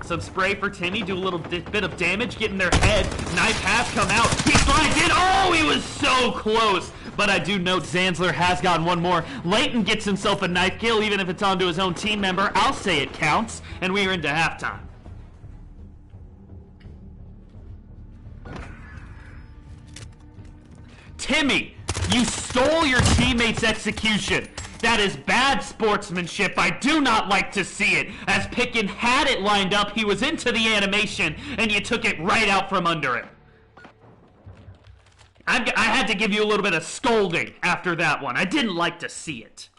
Some spray for Timmy, do a little bit of damage, get in their head. Knife has come out. He slides in. Oh, he was so close. But I do note Zanzler has gotten one more. Layton gets himself a knife kill, even if it's onto his own team member. I'll say it counts, and we are into halftime. Timmy, you stole your teammate's execution. That is bad sportsmanship. I do not like to see it. As Pickin had it lined up, he was into the animation, and you took it right out from under him. I had to give you a little bit of scolding after that one. I didn't like to see it.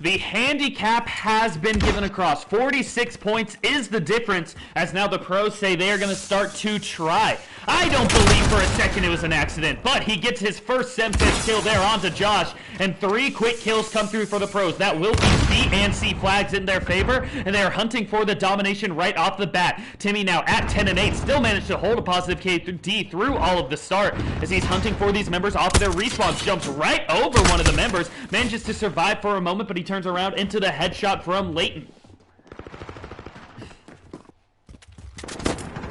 The handicap has been given across. 46 points is the difference, as now the pros say they are going to start to try. I don't believe for a second it was an accident, but he gets his first Semtex kill there onto Josh, and 3 quick kills come through for the pros. That will be B and C flags in their favor, and they are hunting for the domination right off the bat. Timmy now at 10-8, still managed to hold a positive KD through all of the start, as he's hunting for these members off of their respawns. Jumps right over one of the members, manages to survive for a moment, but he turns around into the headshot from Layton.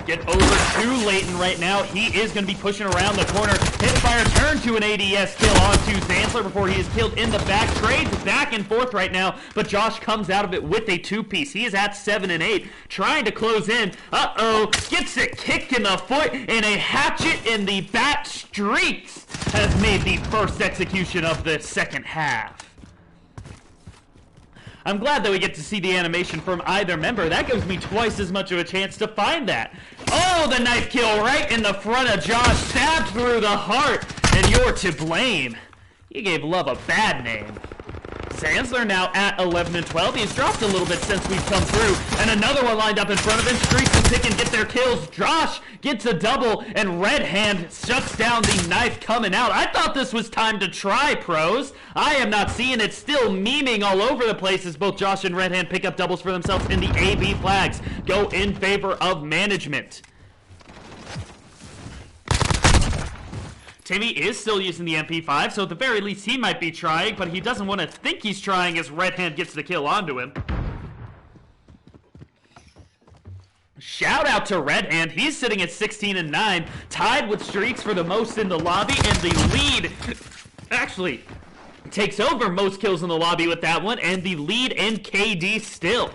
Get over to Layton right now. He is going to be pushing around the corner. Hipfire turn to an ADS kill onto Zanzler before he is killed in the back. Trades back and forth right now, but Josh comes out of it with a 2-piece. He is at 7-8, trying to close in. Uh-oh, gets it kicked in the foot, and a hatchet in the back. Streaks has made the first execution of the second half. I'm glad that we get to see the animation from either member. That gives me twice as much of a chance to find that. Oh, the knife kill right in the front of Josh, stabbed through the heart, and you're to blame. You gave Love a bad name. Zanzler now at 11 and 12. He's dropped a little bit since we've come through. And another one lined up in front of him. Streaks and Pick and get their kills. Josh gets a double, and Red Hand shuts down the knife coming out. I thought this was time to try, pros. I am not seeing it. Still memeing all over the place as both Josh and Red Hand pick up doubles for themselves, and the AB flags go in favor of management. Timmy is still using the MP5, so at the very least he might be trying, but he doesn't want to think he's trying as Red Hand gets the kill onto him. Shout out to Red Hand. He's sitting at 16 and 9, tied with streaks for the most in the lobby, and the lead actually takes over most kills in the lobby with that one, and the lead in KD still.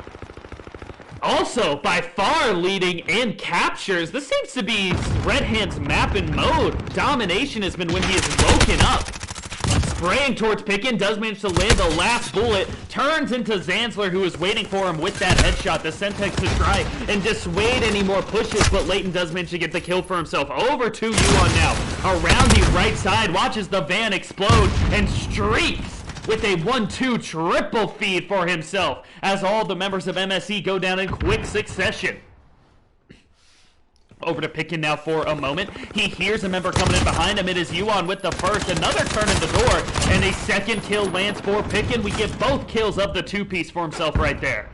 Also, by far leading in captures. This seems to be Red Hand's map and mode. Domination has been when he is woken up. Spraying towards Pickin, does manage to land the last bullet. Turns into Zanzler, who is waiting for him with that headshot. The Sentex to try and dissuade any more pushes, but Leighton does manage to get the kill for himself. Over to Yuan now. Around the right side, watches the van explode and streaks with a 1-2 triple feed for himself as all the members of MSE go down in quick succession. Over to Pickin now for a moment. He hears a member coming in behind him. It is Yuan with the first. Another turn in the door, and a second kill lands for Pickin. We get both kills of the two-piece for himself right there.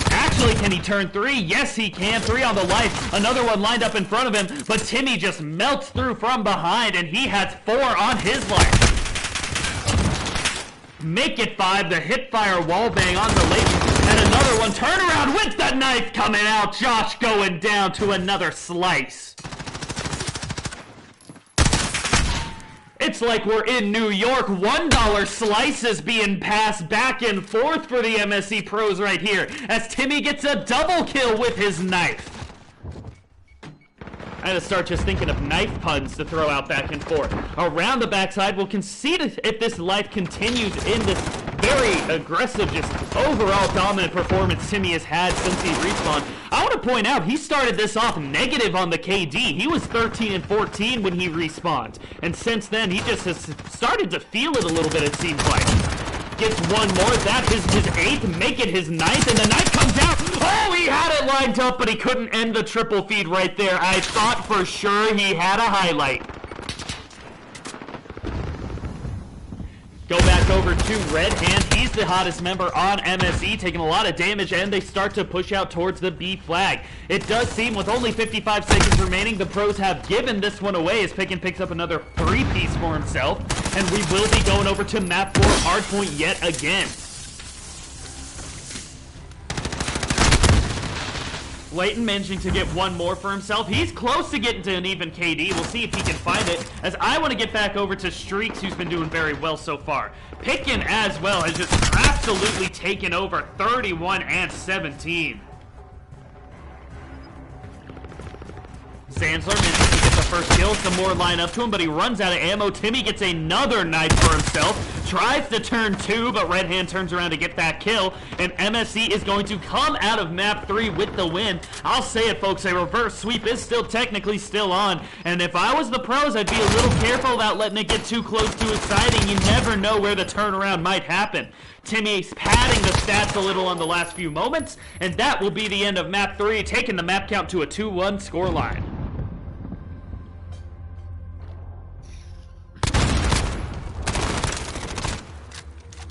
Actually, can he turn three? Yes, he can. 3 on the life. Another one lined up in front of him, but Timmy just melts through from behind, and he has 4 on his life. Make it 5, the hip-fire wallbang on the Leighton, and another one, turn around with the knife coming out, Josh going down to another slice. It's like we're in New York, $1 slices being passed back and forth for the MSE pros right here, as Timmy gets a double kill with his knife. I had to start just thinking of knife puns to throw out back and forth. Around the backside, we'll concede if this life continues in this very aggressive, just overall dominant performance Timmy has had since he respawned. I want to point out, he started this off negative on the KD. He was 13 and 14 when he respawned. And since then, he just has started to feel it a little bit, it seems like. Gets one more. That is his 8th. Make it his 9th. And the knife comes out. Oh, he had it lined up, but he couldn't end the triple feed right there. I thought for sure he had a highlight. Go back over to Red Hand. He's the hottest member on MSE, taking a lot of damage, and they start to push out towards the B flag. It does seem with only 55 seconds remaining, the pros have given this one away as Pickin picks up another 3-piece for himself, and we will be going over to map 4 hardpoint yet again. Leighton managing to get one more for himself. He's close to getting to an even KD. We'll see if he can find it, as I want to get back over to Streaks, who's been doing very well so far. Pickin as well has just absolutely taken over, 31 and 17. Zanzler manages to get the first kill. Some more line up to him, but he runs out of ammo. Timmy gets another knife for himself. Tries to turn 2, but Red Hand turns around to get that kill. And MSE is going to come out of map 3 with the win. I'll say it, folks. A reverse sweep is still technically still on. And if I was the pros, I'd be a little careful about letting it get too close to exciting. You never know where the turnaround might happen. Timmy's padding the stats a little on the last few moments. And that will be the end of map 3, taking the map count to a 2-1 scoreline.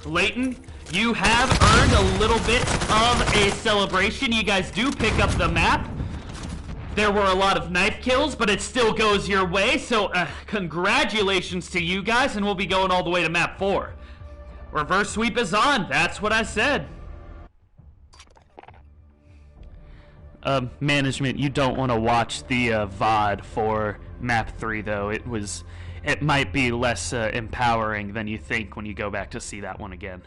Leighton, you have earned a little bit of a celebration. You guys do pick up the map. There were a lot of knife kills, but it still goes your way. So congratulations to you guys, and we'll be going all the way to map 4. Reverse sweep is on. That's what I said. Management, you don't want to watch the VOD for map 3, though. It might be less empowering than you think when you go back to see that one again.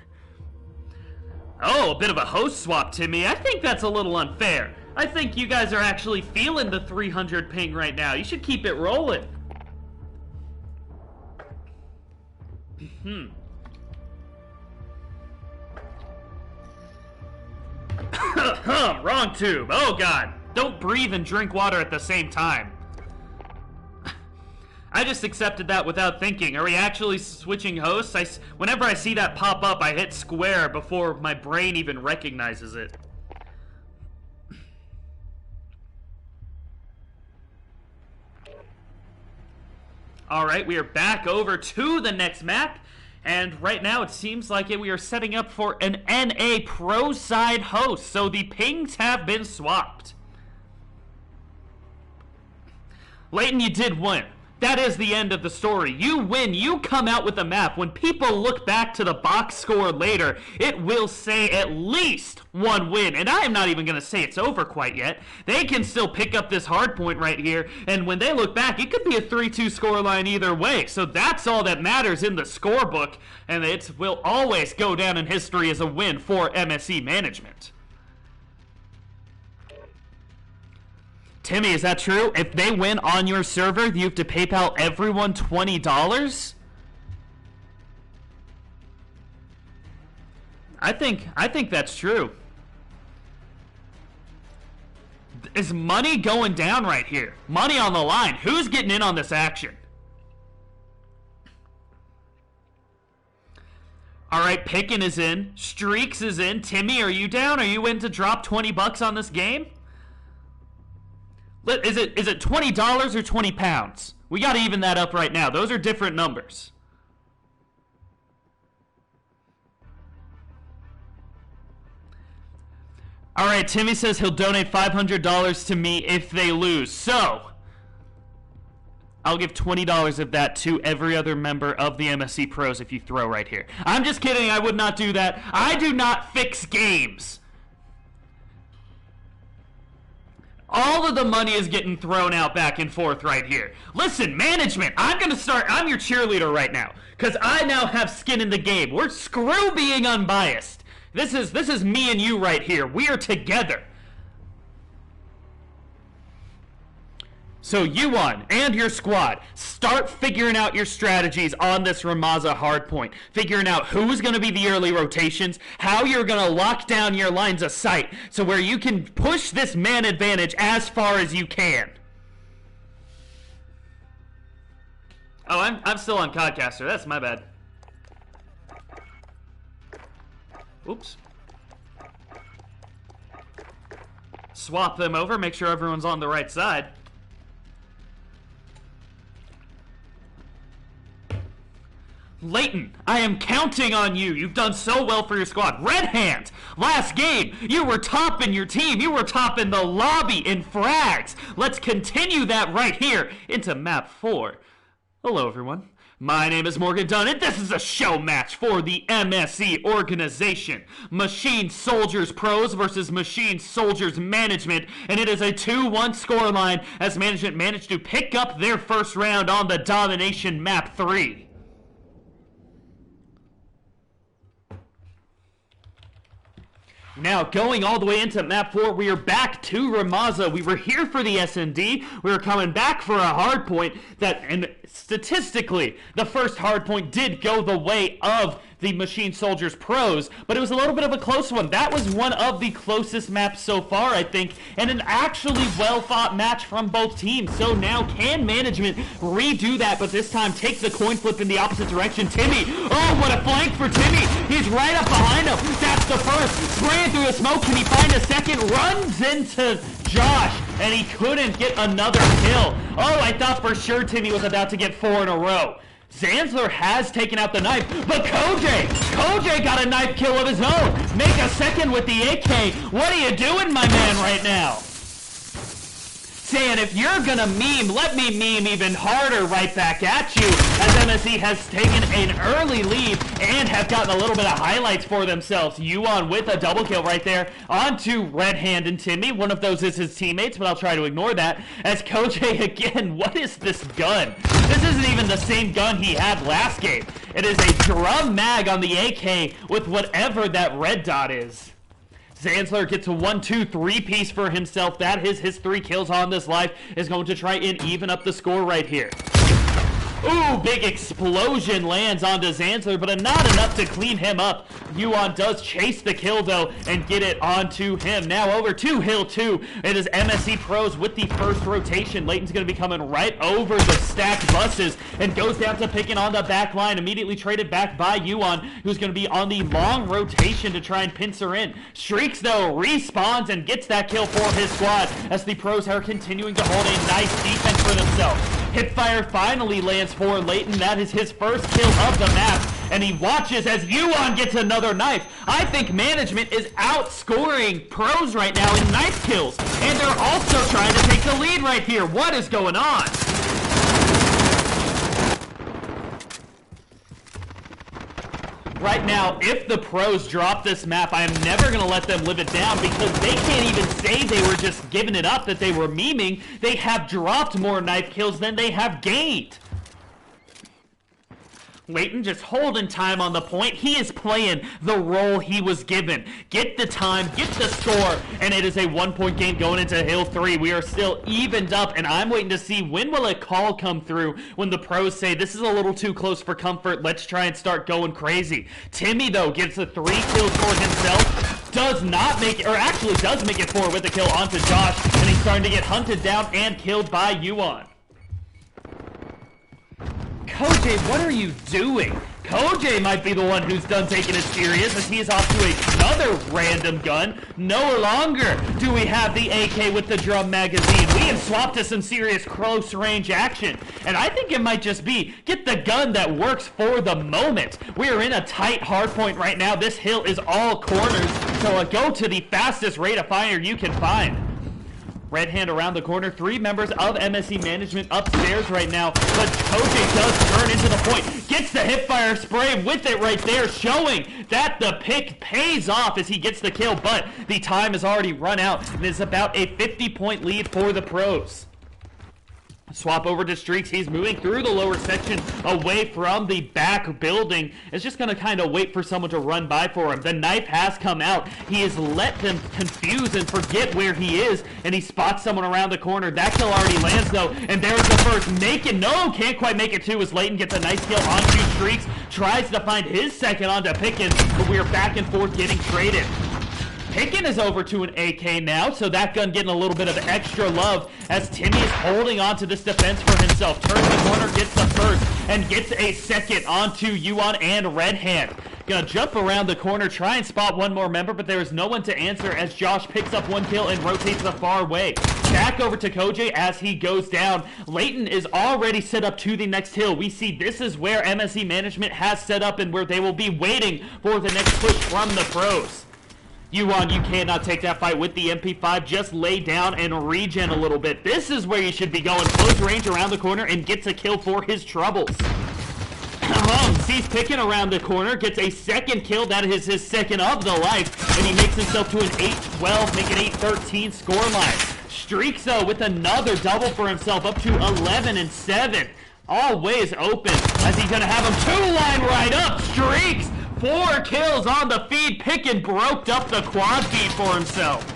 Oh, a bit of a host swap, Timmy. I think that's a little unfair. I think you guys are actually feeling the 300 ping right now. You should keep it rolling. Wrong tube. Oh, God. Don't breathe and drink water at the same time. I just accepted that without thinking. Are we actually switching hosts? Whenever I see that pop up, I hit square before my brain even recognizes it. Alright, we are back over to the next map. And right now it seems like we are setting up for an NA Pro side host. So the pings have been swapped. Leighton, you did win. That is the end of the story. You win. You come out with a map. When people look back to the box score later, it will say at least one win. And I am not even going to say it's over quite yet. They can still pick up this hard point right here. And when they look back, it could be a 3-2 scoreline either way. So that's all that matters in the scorebook. And it will always go down in history as a win for MSE management. Timmy, is that true? If they win on your server, you have to PayPal everyone $20? I think that's true. Is money going down right here? Money on the line. Who's getting in on this action? All right, Pickin is in. Streaks is in. Timmy, are you down? Are you in to drop $20 on this game? Is it $20 or 20 pounds? We got to even that up right now. Those are different numbers. All right, Timmy says he'll donate $500 to me if they lose. So, I'll give $20 of that to every other member of the MSE Pros if you throw right here. I'm just kidding. I would not do that. I do not fix games. All of the money is getting thrown out back and forth right here. Listen, management, I'm your cheerleader right now, because I now have skin in the game. We're screw being unbiased. This is me and you right here. We are together. So Yuan and your squad, start figuring out your strategies on this Ramaza hardpoint. Figuring out who's going to be the early rotations, how you're going to lock down your lines of sight, so where you can push this man advantage as far as you can. Oh, I'm still on Codcaster. That's my bad. Oops. Swap them over, make sure everyone's on the right side. Leighton, I am counting on you. You've done so well for your squad. Red Hand, last game, you were top in your team. You were top in the lobby in frags. Let's continue that right here into map 4. Hello, everyone. My name is Morgan Dunn, and this is a show match for the MSE organization. Machine Soldiers Pros versus Machine Soldiers Management, and it is a 2-1 scoreline as management managed to pick up their first round on the domination map 3. Now, going all the way into map 4, we are back to Ramaza. We were here for the SND. We were coming back for a hard point that, and statistically, the first hard point did go the way of the Machine Soldiers Pros, but it was a little bit of a close one. That was one of the closest maps so far, I think, and an actually well-fought match from both teams. So now, can management redo that, but this time take the coin flip in the opposite direction? Timmy, oh, what a flank for Timmy. He's right up behind him. That's the first. Spraying through the smoke. Can he find a second? Runs into Josh, and he couldn't get another kill. Oh, I thought for sure Timmy was about to get 4 in a row. Zanzler has taken out the knife, but Koj got a knife kill of his own. Make a second with the AK. What are you doing, my man, right now? Saying, if you're gonna meme, let me meme even harder right back at you, as MSE has taken an early lead and have gotten a little bit of highlights for themselves. Yuan with a double kill right there onto Red Hand and Timmy. One of those is his teammates, but I'll try to ignore that. As Koj again, what is this gun? This isn't even the same gun he had last game. It is a drum mag on the AK with whatever that red dot is. Zanzler gets a 1-2-3 piece for himself. That is his 3 kills on this life. Is going to try and even up the score right here. Ooh, big explosion lands onto Zanzler, but not enough to clean him up. Yuan does chase the kill, though, and get it onto him. Now over to Hill 2. It is MSE Pros with the first rotation. Layton's going to be coming right over the stacked buses and goes down to Pickin on the back line. Immediately traded back by Yuan, who's going to be on the long rotation to try and pincer in. Streaks, though, respawns and gets that kill for his squad as the Pros are continuing to hold a nice defense for themselves. Hipfire finally lands for Layton. That is his first kill of the map, and he watches as Yuan gets another knife. I think management is outscoring Pros right now in knife kills, and they're also trying to take the lead right here. What is going on? Right now, if the Pros drop this map, I am never going to let them live it down because they can't even say they were just giving it up, that they were memeing. They have dropped more knife kills than they have gained. Layton just holding time on the point. He is playing the role he was given. Get the time, get the score, and it is a 1-point game going into Hill 3. We are still evened up, and I'm waiting to see when will a call come through when the Pros say, this is a little too close for comfort, let's try and start going crazy. Timmy, though, gets the 3 kills for himself. Does not make it, or actually does make it 4 with a kill onto Josh, and he's starting to get hunted down and killed by Yuan. Koj, what are you doing? Koj might be the one who's done taking it serious as he is off to another random gun. No longer do we have the AK with the drum magazine. We have swapped to some serious close range action. And I think it might just be get the gun that works for the moment. We are in a tight hard point right now. This hill is all corners. So go to the fastest rate of fire you can find. Red hand around the corner. 3 members of MSE management upstairs right now. But Koj does turn into the point. Gets the hipfire spray with it right there, showing that the pick pays off as he gets the kill. But the time has already run out. And it's about a 50-point lead for the Pros. Swap over to Streaks. He's moving through the lower section away from the back building. It's just going to kind of wait for someone to run by for him. The knife has come out. He has let them confuse and forget where he is, and he spots someone around the corner. That kill already lands, though, and there's the first. Make it. No, can't quite make it, too, as Layton gets a nice kill onto Streaks. Tries to find his second onto Pickin, but we are back and forth getting traded. Pickin is over to an AK now, so that gun getting a little bit of extra love as Timmy is holding on to this defense for himself. Turns the corner, gets the first, and gets a second onto Yuan and Red Hand. Gonna jump around the corner, try and spot one more member, but there is no one to answer as Josh picks up 1 kill and rotates the far way. Back over to Koj as he goes down. Layton is already set up to the next hill. We see this is where MSE management has set up and where they will be waiting for the next push from the Pros. Yuan, you cannot take that fight with the MP5. Just lay down and regen a little bit. This is where you should be going. Close range around the corner and gets a kill for his troubles. Sees Pickin around the corner, gets a second kill. That is his second of the life. And he makes himself to an 8-12, make it 8-13 scoreline. Streaks, though, with another double for himself, up to 11-7. Always open as he's going to have him 2-line right up. Streaks! 4 kills on the feed. Pickin broke up the quad feed for himself.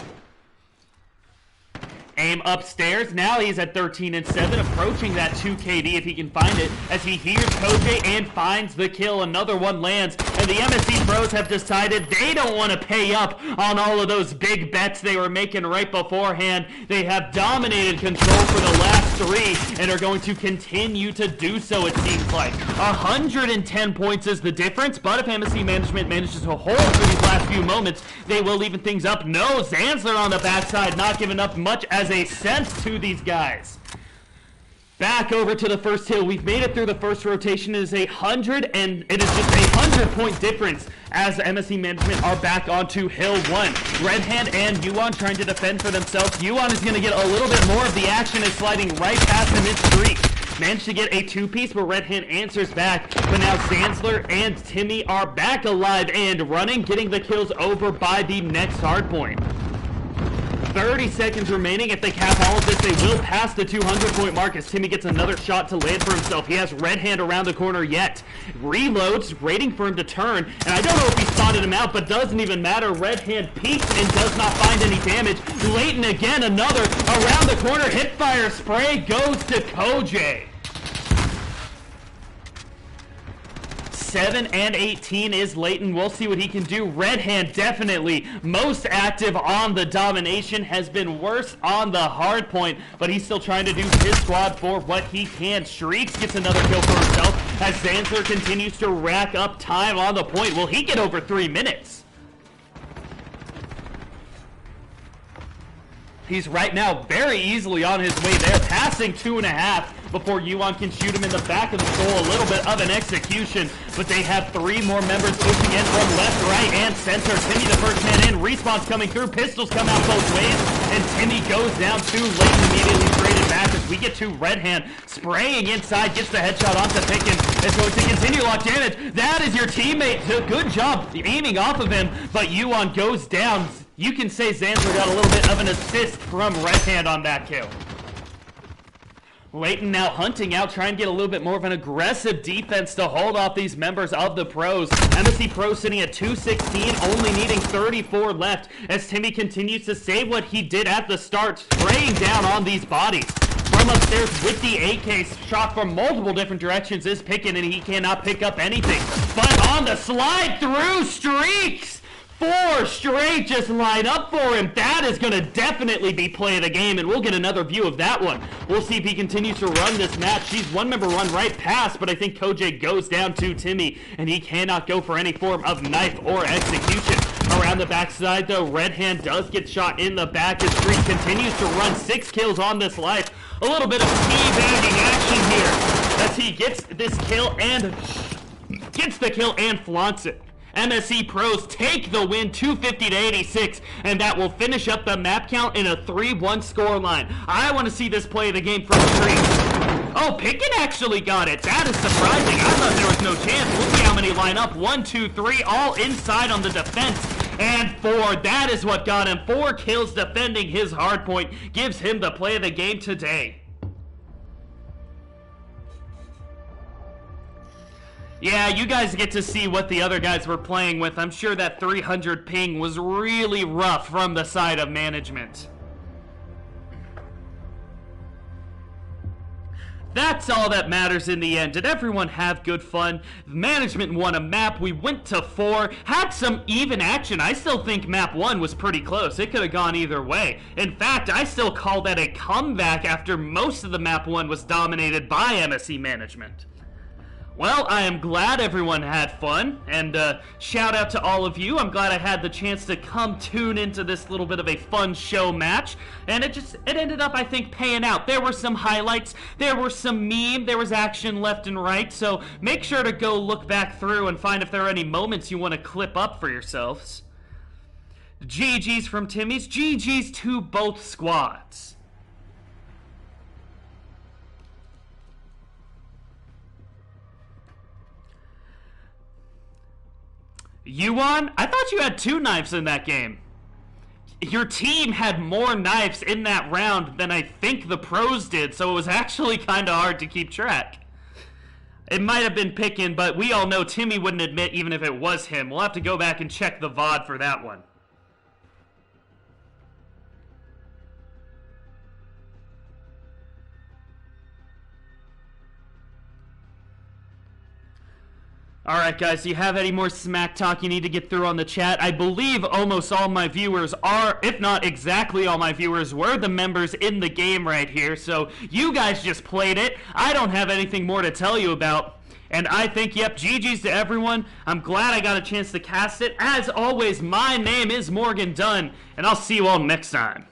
Aim upstairs. Now he's at 13-7, approaching that 2 KD if he can find it, as he hears Koj and finds the kill. Another one lands, and the MSE Pros have decided they don't want to pay up on all of those big bets they were making right beforehand. They have dominated control for the last 3 and are going to continue to do so, it seems like. 110 points is the difference, but if MSE management manages to hold for these last few moments, they will even things up. No, Zanzler on the backside, not giving up much as a sense to these guys. Back over to the first hill. We've made it through the first rotation. It is 100, and it is just a 100-point difference as the MSE management are back onto hill 1. Red Hand and Yuan trying to defend for themselves. Yuan is going to get a little bit more of the action and sliding right past him in Streak. Managed to get a 2-piece, but Red Hand answers back. But now Zanzler and Timmy are back alive and running, getting the kills over by the next hardpoint. 30 seconds remaining. If they cap all of this, they will pass the 200-point mark as Timmy gets another shot to land for himself. He has Red Hand around the corner yet. Reloads, waiting for him to turn. And I don't know if he spotted him out, but doesn't even matter. Red Hand peeks and does not find any damage. Layton again, another around the corner. Hipfire spray goes to Koj. 27 and 18 is Layton. We'll see what he can do. Red Hand definitely most active on the domination, has been worse on the hard point, but he's still trying to do his squad for what he can. Shrieks gets another kill for himself as Zanzler continues to rack up time on the point. Will he get over 3 minutes? He's right now very easily on his way there, passing 2.5 before Yuan can shoot him in the back of the skull. A little bit of an execution, but they have 3 more members pushing in from left, right, and center. Timmy the first man in. Respawn's coming through. Pistols come out both ways, and Timmy goes down too late, immediately traded back as we get to Red Hand spraying inside, gets the headshot onto Picken. It's going to continue lock damage. That is your teammate. Good job aiming off of him, but Yuan goes down. You can say Zanzler got a little bit of an assist from Red Hand on that kill. Layton now hunting out, trying to get a little bit more of an aggressive defense to hold off these members of the pros. MSE Pro sitting at 216, only needing 34 left as Timmy continues to say what he did at the start, spraying down on these bodies. From upstairs with the AK, shot from multiple different directions is Pickin', and he cannot pick up anything. But on the slide through, Streaks! 4 straight just line up for him. That is going to definitely be play of the game, and we'll get another view of that one. We'll see if he continues to run this match. He's one member run right past, but I think Koj goes down to Timmy, and he cannot go for any form of knife or execution. Around the backside, though, Red Hand does get shot in the back as Streak continues to run 6 kills on this life. A little bit of teabagging action here as he gets this kill and gets the kill and flaunts it. MSE Pros take the win 250 to 86, and that will finish up the map count in a 3-1 scoreline. I want to see this play of the game for Streak. Oh, Picken actually got it. That is surprising. I thought there was no chance. We'll see how many line up. 1, 2, 3, all inside on the defense. And 4, that is what got him. 4 kills defending his hard point. Gives him the play of the game today. Yeah, you guys get to see what the other guys were playing with. I'm sure that 300 ping was really rough from the side of management. That's all that matters in the end. Did everyone have good fun? Management won a map. We went to 4. Had some even action. I still think map 1 was pretty close. It could have gone either way. In fact, I still call that a comeback after most of the map 1 was dominated by MSE management. Well, I am glad everyone had fun, and shout out to all of you. I'm glad I had the chance to come tune into this little bit of a fun show match, and it ended up, I think, paying out. There were some highlights, there were some meme, there was action left and right, so make sure to go look back through and find if there are any moments you want to clip up for yourselves. GG's from Timmy's, GG's to both squads. Yuan, I thought you had 2 knives in that game. Your team had more knives in that round than I think the pros did, so it was actually kind of hard to keep track. It might have been Pickin', but we all know Timmy wouldn't admit even if it was him. We'll have to go back and check the VOD for that one. Alright guys, do you have any more smack talk you need to get through on the chat? I believe almost all my viewers are, if not exactly all my viewers, were the members in the game right here. So you guys just played it. I don't have anything more to tell you about. And I think, yep, GG's to everyone. I'm glad I got a chance to cast it. As always, my name is Morgan Dunn, and I'll see you all next time.